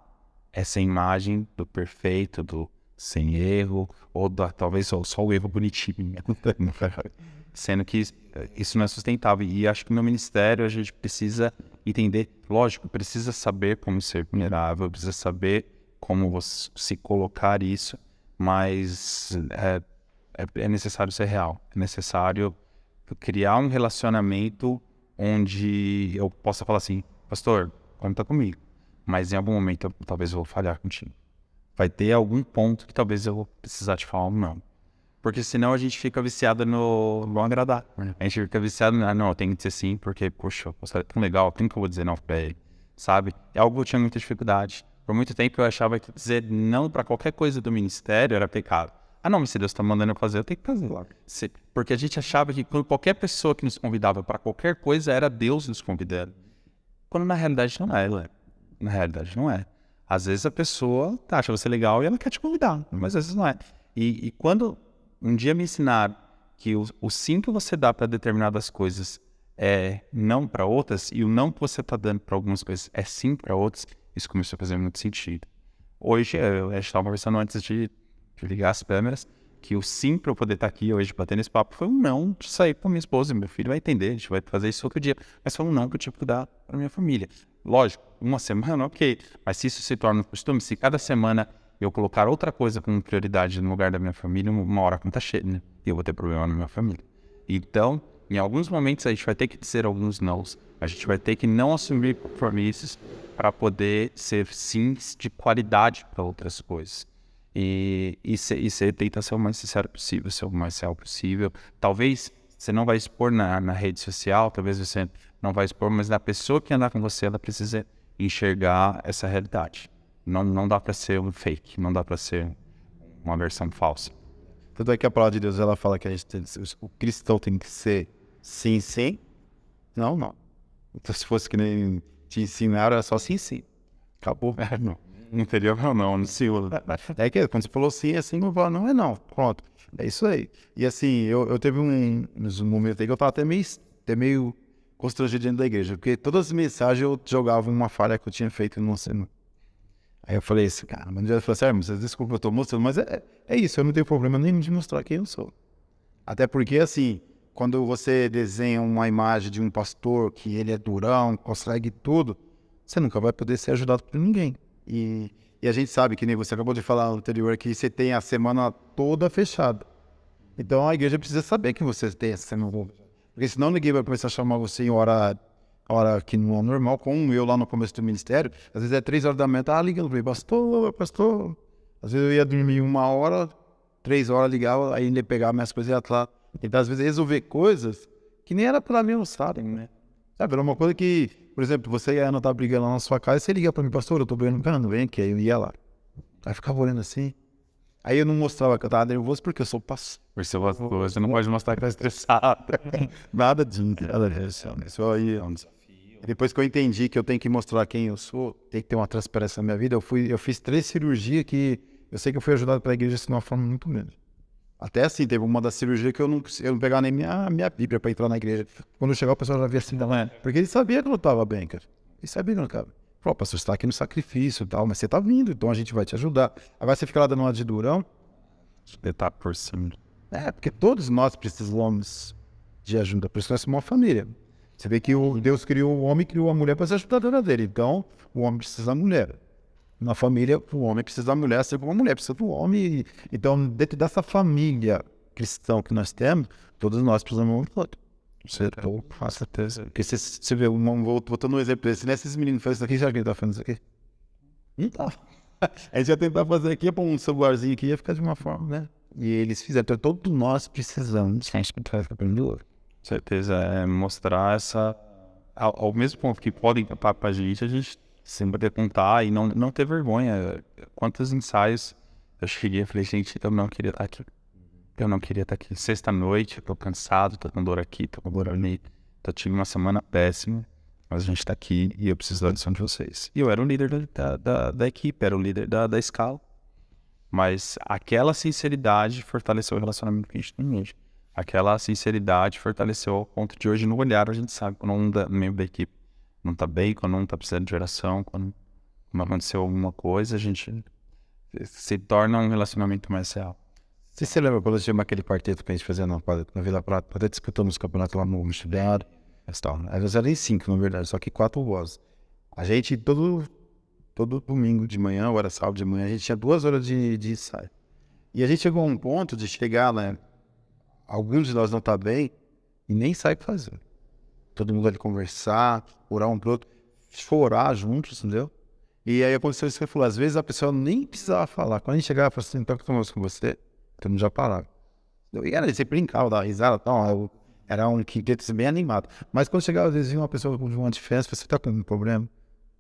essa imagem do perfeito, do sem erro, ou talvez só o erro bonitinho. Sendo que isso não é sustentável. E acho que no ministério a gente precisa entender, lógico, precisa saber como ser vulnerável, precisa saber como se colocar isso, mas é necessário ser real. É necessário criar um relacionamento onde eu possa falar assim, pastor, conta comigo, mas em algum momento talvez eu vou falhar contigo. Vai ter algum ponto que talvez eu vou precisar te falar um não. Porque senão a gente fica viciado no agradar. A gente fica viciado não, tem que ser sim, porque, poxa, é tão legal, como que eu vou dizer não pra ele, sabe? É algo que eu tinha muita dificuldade. Por muito tempo eu achava que dizer não pra qualquer coisa do ministério era pecado. Ah não, mas se Deus tá mandando eu fazer, eu tenho que fazer. Porque a gente achava que qualquer pessoa que nos convidava pra qualquer coisa era Deus nos convidando. Quando na realidade não é. Na realidade não é. Às vezes a pessoa acha você legal e ela quer te convidar, mas às vezes não é. E quando um dia me ensinaram que o sim que você dá para determinadas coisas é não para outras, e o não que você está dando para algumas coisas é sim para outras, isso começou a fazer muito sentido. Hoje, a gente estava conversando antes de ligar as câmeras, que o sim para eu poder estar aqui hoje batendo esse papo foi um não de sair com minha esposa. Meu filho vai entender, a gente vai fazer isso outro dia. Mas foi um não que eu tive que dar para minha família. Lógico, uma semana, ok. Mas se isso se torna um costume, se cada semana eu colocar outra coisa como prioridade no lugar da minha família, uma hora a conta chega, né? E eu vou ter problema na minha família. Então, em alguns momentos a gente vai ter que dizer alguns nãos. A gente vai ter que não assumir compromissos para poder ser sims de qualidade para outras coisas. E você tenta ser o mais sincero possível, ser o mais real possível. Talvez você não vai expor na rede social, talvez você não vai expor, mas a pessoa que andar com você, ela precisa enxergar essa realidade. Não dá para ser um fake, não dá para ser uma versão falsa. Tanto é que a palavra de Deus, ela fala que o cristão tem que ser sim, sim, não, não. Então, se fosse que nem te ensinaram, era só sim, sim. Acabou. Não teria não sei. É que quando você falou sim, é sim, não é não. Pronto. É isso aí. E assim, eu teve um momento aí que eu tava até meio constrangido dentro da igreja, porque todas as mensagens eu jogava uma falha que eu tinha feito numa semana. Aí eu falei assim, cara, mas eu falei assim, vocês desculpa, eu tô mostrando, mas é isso, eu não tenho problema nenhum de mostrar quem eu sou. Até porque, assim, quando você desenha uma imagem de um pastor que ele é durão, consegue tudo, você nunca vai poder ser ajudado por ninguém. E a gente sabe, que nem você acabou de falar anterior, que você tem a semana toda fechada. Então a igreja precisa saber que você tem essa semana toda fechada. Porque senão ninguém vai começar a chamar você em hora que não é normal, como eu lá no começo do ministério. Às vezes é 3 horas da manhã, tá ligando pra mim, pastor. Às vezes eu ia dormir 1 hora, 3 horas ligava, aí ele pegava minhas coisas e ia lá. Então às vezes resolver coisas que nem era pra mim, sabe, né? Sabe, era uma coisa que, por exemplo, você e a Ana tá brigando lá na sua casa, e você liga pra mim, pastor, eu tô brigando com a Ana, vem aqui, aí eu ia lá. Aí ficava olhando assim. Aí eu não mostrava que eu tava nervoso porque eu sou pastor. Você não pode mostrar que tá estressado. Nada disso. Isso aí é um desafio. Depois que eu entendi que eu tenho que mostrar quem eu sou, tem que ter uma transparência na minha vida, eu fiz 3 cirurgias que eu sei que eu fui ajudado pela igreja de uma forma muito grande. Até assim, teve uma das cirurgias que eu não pegava nem minha Bíblia para entrar na igreja. Quando eu chegava, o pessoal já via assim, não é? Porque ele sabia que eu não estava bem, cara. Ele sabia que eu não estava. Falou, pastor, você está aqui no sacrifício e tal, mas você está vindo, então a gente vai te ajudar. Agora você fica lá dando uma de durão. Você tá por cima. Porque todos nós precisamos de ajuda, por isso nós somos uma família. Você vê que Deus criou o homem e criou a mulher para se ajudar a dona dele. Então, o homem precisa da mulher. Na família, o homem precisa da mulher, assim como a mulher precisa do homem. Então, dentro dessa família cristã que nós temos, todos nós precisamos do outro. Com certeza. Porque você vê, voltando um exemplo desse, né? Esses meninos fazem isso aqui, já que ele tá fazendo isso aqui? Não tá. A gente ia tentar fazer aqui, pôr um celularzinho aqui, ia ficar de uma forma, né? E eles fizeram. Então, todos nós precisamos. Com certeza, é mostrar essa... Ao mesmo ponto que podem tapar pra gente, a gente sempre ter contar e não ter vergonha. Quantos ensaios eu cheguei e falei, gente, eu não queria estar aqui. Eu não queria estar aqui. Sexta-noite, eu tô cansado, tô com dor aqui, tô com dor ali. Tô tive uma semana péssima, mas a gente tá aqui e eu preciso da atenção de vocês. E eu era o líder da equipe, era o líder da escala. Mas aquela sinceridade fortaleceu o relacionamento que a gente tem hoje. Aquela sinceridade fortaleceu ao ponto de hoje no olhar a gente sabe quando um membro da equipe não tá bem, quando um tá precisando de oração, quando aconteceu alguma coisa, a gente se torna um relacionamento mais real. Você lembra quando tinha aquele quarteto que a gente fazia na Vila Prata, até disputando os campeonatos lá no Michelin, eles eram em 5, na verdade, só que 4 vozes. A gente, todo domingo de manhã, ou era sábado de manhã, a gente tinha 2 horas de ensaio. E a gente chegou a um ponto de chegar, né? Alguns de nós não tá bem e nem sabe o que fazer. Todo mundo vai conversar, orar um pro outro, chorar juntos, entendeu? E aí aconteceu isso que você falou, às vezes a pessoa nem precisava falar. Quando a gente chegava e falava assim, então que tomamos com você, todo mundo já parava. E era, você brincava, dava risada, então, era um quinteto assim, bem animado. Mas quando chegava, às vezes, uma pessoa com uma diferença, você tá com um problema?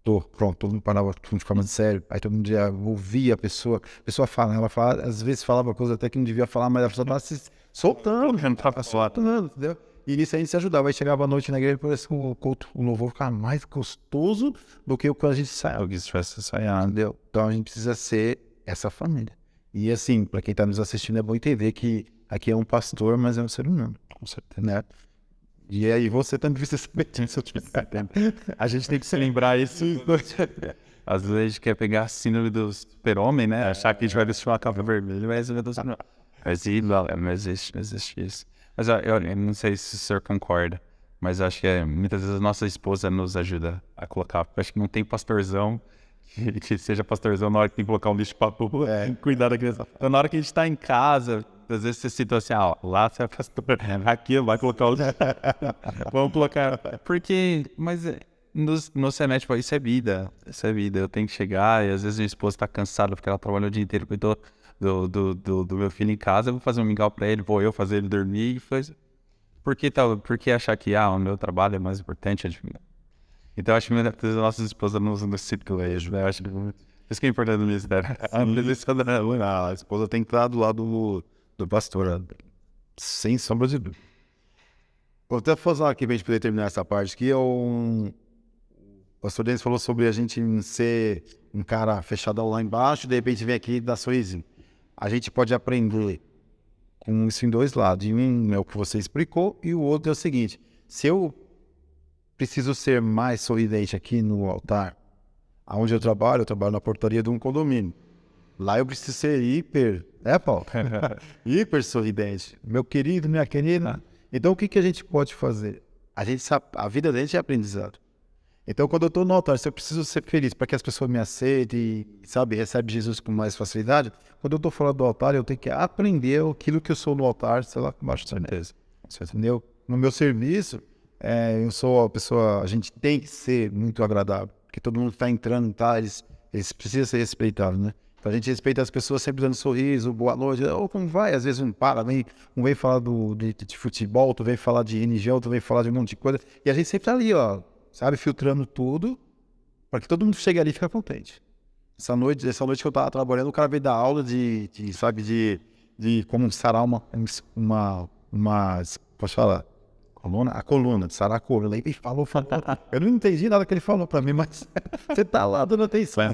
Tô, pronto, todo mundo parava, todo mundo ficava sério. Aí todo mundo já ouvia a pessoa fala, ela fala, às vezes falava coisa até que não devia falar, mas a pessoa tava se soltando, soltando, entendeu? E nisso a gente se ajudava. Aí chegava à noite na igreja, parece que o culto, o louvor ficava mais gostoso do que o que a gente saiu. Alguém estivesse ensaiando. Entendeu? Então a gente precisa ser essa família. E assim, para quem tá nos assistindo, é bom entender que aqui é um pastor, mas é um ser humano. Com certeza. Né? E aí você também precisa saber disso. A gente tem que se lembrar isso. Às vezes a gente quer pegar a síndrome do super-homem, né? Achar que a gente vai vestir uma capa vermelha, mas não existe isso. Mas eu não sei se o senhor concorda, mas acho que muitas vezes a nossa esposa nos ajuda a colocar. Acho que não tem pastorzão que seja pastorzão na hora que tem que colocar um lixo pra rua, cuidar da criança. Então, na hora que a gente tá em casa, às vezes você cita assim, lá você é pastor, aqui vai colocar o lixo. Vamos colocar. Porque, mas nos remete, tipo, isso é vida. Eu tenho que chegar e às vezes minha esposa tá cansada porque ela trabalhou o dia inteiro, cuidou do meu filho em casa, eu vou fazer um mingau pra ele, vou eu fazer ele dormir e faz. Por que achar que o meu trabalho é mais importante? Então eu acho que as nossas esposas não usam esse círculo aí, né? Eu acho que isso que é importante no ministério. A esposa tem que estar do lado do pastor, sem sombra de dúvida. Vou até fazer aqui pra gente poder terminar essa parte aqui. O pastor Denis falou sobre a gente ser um cara fechadão lá embaixo e de repente vem aqui e dá sorrisinho. A gente pode aprender com isso em dois lados. E um é o que você explicou e o outro é o seguinte: se eu preciso ser mais sorridente aqui no altar, aonde eu trabalho na portaria de um condomínio. Lá eu preciso ser hiper, Paulo? Hiper sorridente. Meu querido, minha querida. Então o que a gente pode fazer? A vida da gente é aprendizado. Então quando eu estou no altar, se eu preciso ser feliz para que as pessoas me aceitem, recebe Jesus com mais facilidade, quando eu estou fora do altar, eu tenho que aprender aquilo que eu sou no altar, sei lá, embaixo da certeza. Você entendeu? No meu serviço, eu sou a pessoa, a gente tem que ser muito agradável, porque todo mundo que está entrando, eles precisam ser respeitados, né? Então a gente respeita as pessoas sempre dando sorriso, boa noite, ou como vai, às vezes um vem falar de futebol, tu vem falar de religião, tu vem falar de um monte de coisa, e a gente sempre tá ali, filtrando tudo, para que todo mundo chegue ali e fique contente. Essa noite que eu tava trabalhando, o cara veio dar aula de como sarar posso falar? A coluna, de sarar a coluna. Ele falou. Eu não entendi nada que ele falou pra mim, mas você tá lá dando atenção.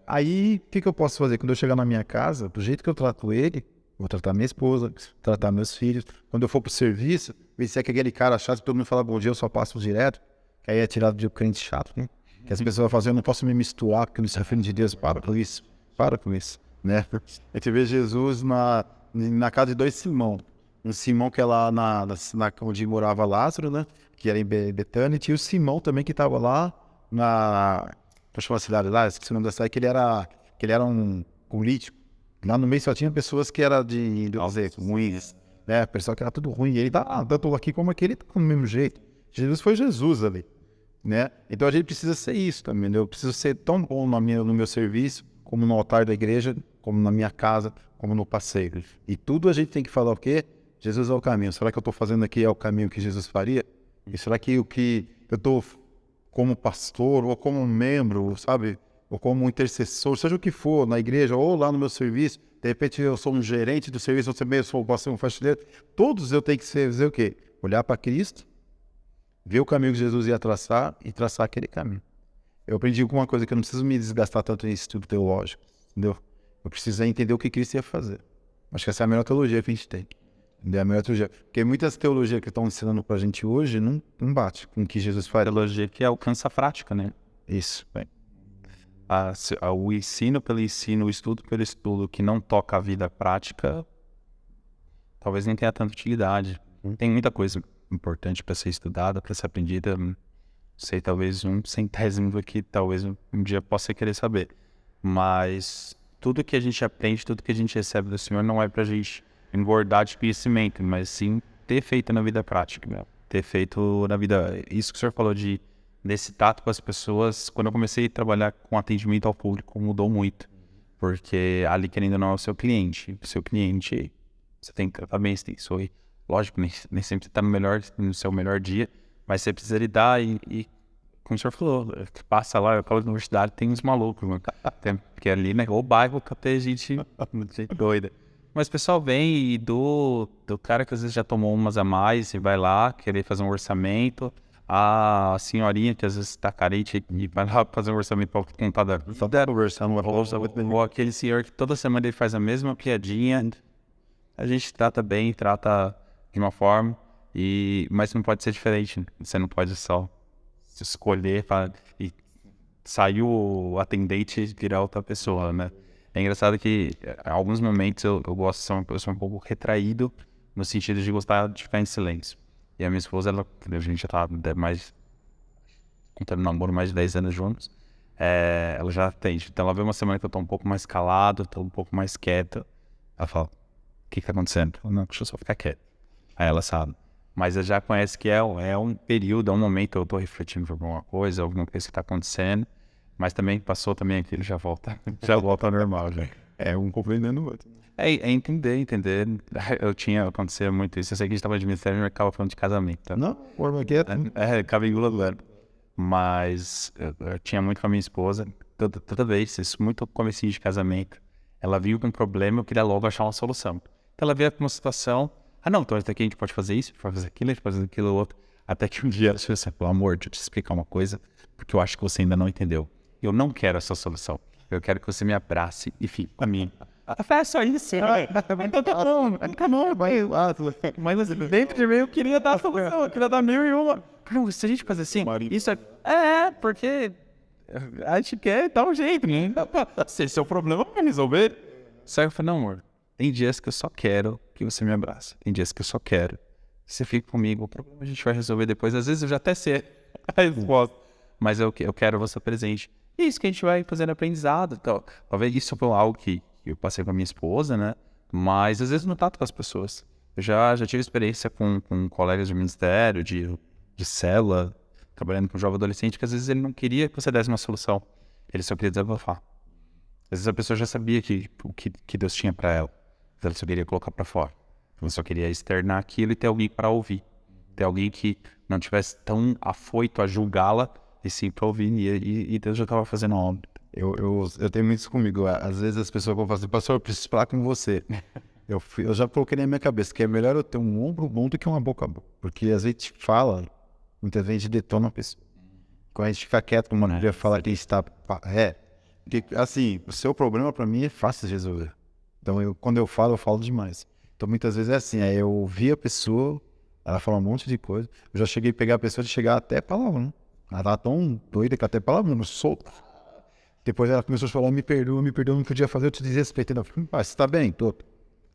Aí, o que eu posso fazer? Quando eu chegar na minha casa, do jeito que eu trato ele, vou tratar minha esposa, tratar meus filhos. Quando eu for pro serviço, ver se é que aquele cara chato, todo mundo fala bom dia, eu só passo direto. Que aí é tirado de crente chato, né? Que as pessoas fazem, eu não posso me misturar, porque eu não sou filho de Deus. Para com isso, né? A gente vê Jesus na casa de dois Simão. Um Simão que é lá onde morava Lázaro, né? Que era em Betânia. E tinha o Simão também que estava lá Deixa eu chamar a cidade lá, esqueci o nome da cidade, que ele era um político. Lá no meio só tinha pessoas que eram ruins, né? Pessoal que era tudo ruim. E ele tanto aqui como aquele, tá do mesmo jeito. Jesus foi Jesus ali, né? Então a gente precisa ser isso também, né? Eu preciso ser tão bom no meu serviço, como no altar da igreja, como na minha casa, como no passeio. E tudo a gente tem que falar o quê? Jesus é o caminho. Será que eu estou fazendo aqui é o caminho que Jesus faria? E será que o que eu estou como pastor, ou como membro, ou como intercessor, seja o que for, na igreja, ou lá no meu serviço, de repente eu sou um gerente do serviço, você mesmo sou um faxineiro, todos eu tenho que fazer o quê? Olhar para Cristo, ver o caminho que Jesus ia traçar e traçar aquele caminho. Eu aprendi alguma coisa que eu não preciso me desgastar tanto em estudo teológico, entendeu? Eu preciso entender o que Cristo ia fazer. Acho que essa é a melhor teologia que a gente tem. É a melhor teologia. Porque muitas teologias que estão ensinando pra gente hoje não bate com o que Jesus faz. Teologia que alcança a prática, né? Isso. Bem, o ensino pelo ensino, o estudo pelo estudo que não toca a vida prática, talvez nem tenha tanta utilidade. Tem muita coisa importante para ser estudada, para ser aprendida. Talvez um centésimo do que talvez um dia possa querer saber. Mas tudo que a gente aprende, tudo que a gente recebe do Senhor não é pra gente engordar de conhecimento, mas sim ter feito na vida prática, né? Ter feito na vida... Isso que o senhor falou desse tato com as pessoas, quando eu comecei a trabalhar com atendimento ao público, mudou muito. Porque ali, querendo ou não, é o seu cliente. O seu cliente, você tem que tratar bem, você tem que sorrir. Lógico, nem sempre você tá no seu melhor dia, mas você precisa lidar e como o senhor falou, passa lá, aquela universidade tem uns malucos, né? Porque ali, né, o bairro que tem gente doida. Mas o pessoal vem e do cara que às vezes já tomou umas a mais e vai lá querer fazer um orçamento, a senhorinha que às vezes tá carente e vai lá fazer um orçamento para contar da vida, ou aquele senhor que toda semana ele faz a mesma piadinha, a gente trata bem, trata de uma forma, mas não pode ser diferente, você não pode só escolher e sair o atendente e virar outra pessoa, né? É engraçado que em alguns momentos eu gosto de ser uma pessoa um pouco retraído, no sentido de gostar de ficar em silêncio. E a minha esposa, a gente já tá contando namoro mais de 10 anos juntos, ela já atende. Então ela vê uma semana que eu tô um pouco mais calado, tô um pouco mais quieto. Ela fala, o que tá acontecendo? Eu, não, deixa eu só ficar quieto. Aí ela sabe. Mas ela já conhece que é um período, é um momento, eu tô refletindo sobre alguma coisa que tá acontecendo. Mas também passou também aquilo, já volta ao normal, já. É um compreendendo o outro. Entender. Acontecia muito isso. Eu sei que a gente tava de ministério e acaba falando de casamento. Tá? Não, forma quieta. Acaba englobando. Mas eu tinha muito com a minha esposa, toda vez, isso muito comecinho de casamento. Ela viu com um problema, eu queria logo achar uma solução. Então ela veio com uma situação, não, então aqui a gente pode fazer isso, pode fazer aquilo, a gente pode fazer aquilo outro. Até que um dia ela disse assim, pelo amor, deixa eu te explicar uma coisa, porque eu acho que você ainda não entendeu. Eu não quero essa solução. Eu quero que você me abrace e fique com a mim. É só isso. Mas dentro de mim eu queria dar a solução, eu queria dar 1001. Não, se a gente fazer assim, isso porque a gente quer dar um jeito, né? Se esse é o problema, vai resolver. Só eu falei, não, amor, tem dias que eu só quero que você me abrace. Tem dias que eu só quero que você fique comigo. O problema a gente vai resolver depois. Às vezes eu já até sei a resposta, mas eu quero você presente. E isso que a gente vai fazendo aprendizado. Então, talvez isso foi algo que eu passei com a minha esposa, né? Mas às vezes não tato com as pessoas. Eu já tive experiência com colegas de ministério, de célula, trabalhando com um jovem adolescente, que às vezes ele não queria que você desse uma solução. Ele só queria desabafar. Às vezes a pessoa já sabia o que Deus tinha para ela. Mas ela só queria colocar para fora. Ela só queria externar aquilo e ter alguém para ouvir. Ter alguém que não tivesse tão afoito a julgá-la, e sim para ouvir. E Deus já estava fazendo a obra. Eu tenho muito isso comigo. Às vezes as pessoas vão falar assim, pastor, eu preciso falar com você. Eu já coloquei na minha cabeça que é melhor eu ter um ombro bom do que uma boca boa. Porque às vezes a gente fala, muitas vezes a gente detona a pessoa. Quando a gente fica quieto, como uma mulher fala que está... Porque, assim, o seu problema para mim é fácil de resolver. Então, quando eu falo demais. Então, muitas vezes é assim, eu ouvi a pessoa, ela fala um monte de coisa. Eu já cheguei a pegar a pessoa de chegar até palavrão. Ela tava tão doida que até palavrão, solta. Depois ela começou a falar, me perdoa, não podia fazer, eu te desrespeitei. Eu falei, você tá bem? Tô.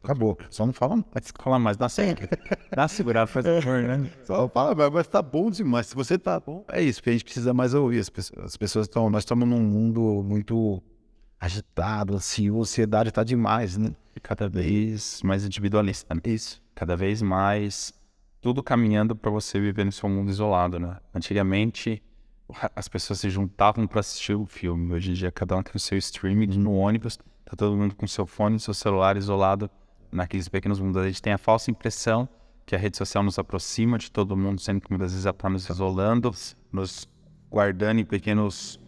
Acabou. Só não fala mais. Fala mais, dá certo. Dá segurada, faz favor, né? Só fala, mas tá bom demais. Se você tá bom, é isso, porque a gente precisa mais ouvir as pessoas. As pessoas estão, nós estamos num mundo muito agitado, ansioso, a ansiedade tá demais, né? E cada vez mais individualista, né? Isso. Cada vez mais tudo caminhando para você viver no seu mundo isolado, né? Antigamente as pessoas se juntavam para assistir o filme. Hoje em dia cada um tem o seu streaming no ônibus, tá todo mundo com seu fone, seu celular isolado naqueles pequenos mundos. A gente tem a falsa impressão que a rede social nos aproxima de todo mundo, sendo que muitas vezes ela está nos isolando, nos guardando em pequenos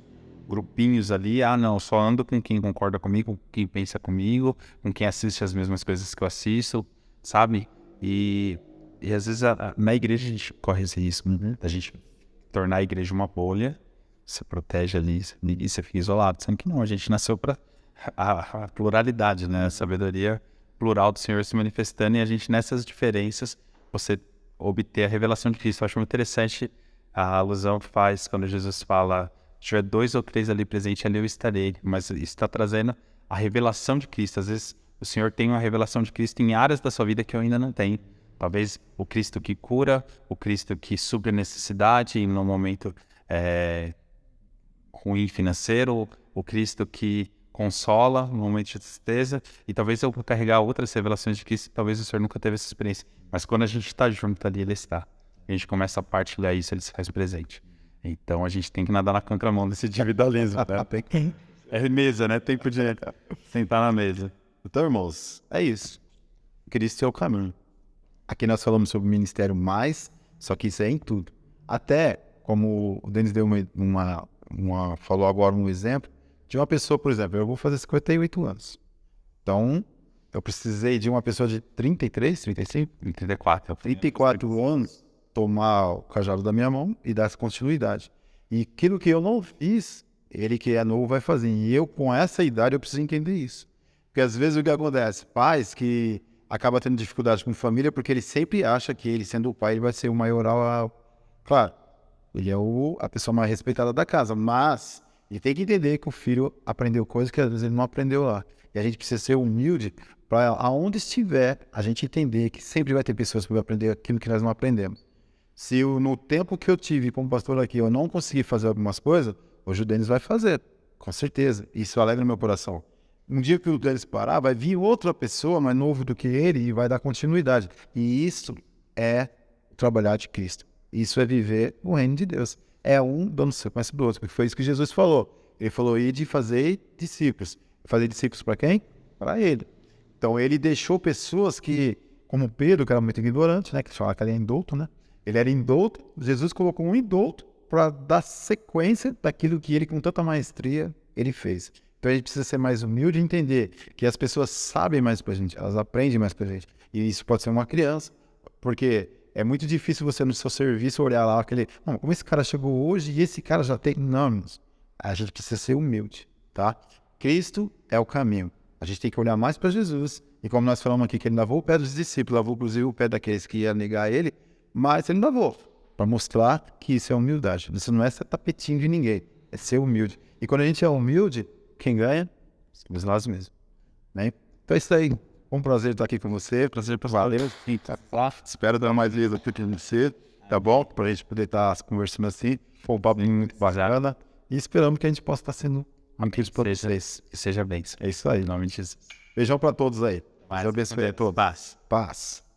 grupinhos ali. Não, só ando com quem concorda comigo, com quem pensa comigo, com quem assiste as mesmas coisas que eu assisto, sabe? E às vezes na igreja a gente corre esse risco, da gente tornar a igreja uma bolha, você protege ali e você fica isolado. Sendo que não, a gente nasceu para a pluralidade, né? A sabedoria plural do Senhor se manifestando, e a gente nessas diferenças, você obter a revelação de Cristo. Eu acho muito interessante a alusão que faz quando Jesus fala, se tiver 2 ou 3 ali presente, ali eu estarei. Mas isso está trazendo a revelação de Cristo. Às vezes o Senhor tem uma revelação de Cristo em áreas da sua vida que eu ainda não tenho. Talvez o Cristo que cura, o Cristo que supre a necessidade em um momento ruim financeiro, o Cristo que consola no momento de tristeza, e talvez eu vou carregar outras revelações de que talvez o Senhor nunca teve essa experiência. Mas quando a gente está junto ali, Ele está. A gente começa a partilhar isso, Ele se faz presente. Então a gente tem que nadar na contramão desse individualismo, né? É mesa, né? Tempo de sentar na mesa. Então, irmãos, é isso. Cristo é o caminho. Aqui nós falamos sobre o ministério mais, só que isso é em tudo. Até, como o Denis deu falou agora um exemplo, de uma pessoa, por exemplo, eu vou fazer 58 anos. Então, eu precisei de uma pessoa de 33, 35, 34 anos tomar o cajado da minha mão e dar essa continuidade. E aquilo que eu não fiz, ele que é novo vai fazer. E eu, com essa idade, eu preciso entender isso. Porque às vezes o que acontece? Pais que acabam tendo dificuldade com família porque ele sempre acha que ele, sendo o pai, ele vai ser o maioral. Claro, ele é a pessoa mais respeitada da casa, mas ele tem que entender que o filho aprendeu coisas que às vezes ele não aprendeu lá. E a gente precisa ser humilde para aonde estiver, a gente entender que sempre vai ter pessoas que vão aprender aquilo que nós não aprendemos. Se no tempo que eu tive como pastor aqui, eu não consegui fazer algumas coisas, hoje o Denis vai fazer, com certeza. Isso alegra meu coração. Um dia que o Denis parar, vai vir outra pessoa mais novo do que ele e vai dar continuidade. E isso é trabalhar de Cristo. Isso é viver o reino de Deus. É um dando sequência do outro, porque foi isso que Jesus falou. Ele falou, ide fazer discípulos. Fazer discípulos para quem? Para ele. Então ele deixou pessoas que, como Pedro, que era muito ignorante, né, que falava que ele era indouto, né? Ele era indouto, Jesus colocou um indouto para dar sequência daquilo que ele, com tanta maestria, ele fez. Então a gente precisa ser mais humilde e entender que as pessoas sabem mais pra gente, elas aprendem mais pra gente. E isso pode ser uma criança, porque é muito difícil você no seu serviço olhar lá como esse cara chegou hoje e esse cara já tem... Não, a gente precisa ser humilde, tá? Cristo é o caminho. A gente tem que olhar mais para Jesus. E como nós falamos aqui, que ele lavou o pé dos discípulos, lavou inclusive o pé daqueles que iam negar ele, mas ele lavou, para mostrar que isso é humildade. Isso não é ser tapetinho de ninguém, é ser humilde. E quando a gente é humilde, quem ganha? Somos nós mesmos. Né? Então é isso aí. Um prazer estar aqui com você. Prazer para valeu. Espero dar mais vezes aqui com você, tá bom? Para a gente poder estar conversando assim. Foi um papo muito bacana. E esperamos que a gente possa estar sendo amigos para vocês. Que seja bem. É isso aí. Em nome de Jesus. Beijão para todos aí. Deus abençoe a todos. Paz.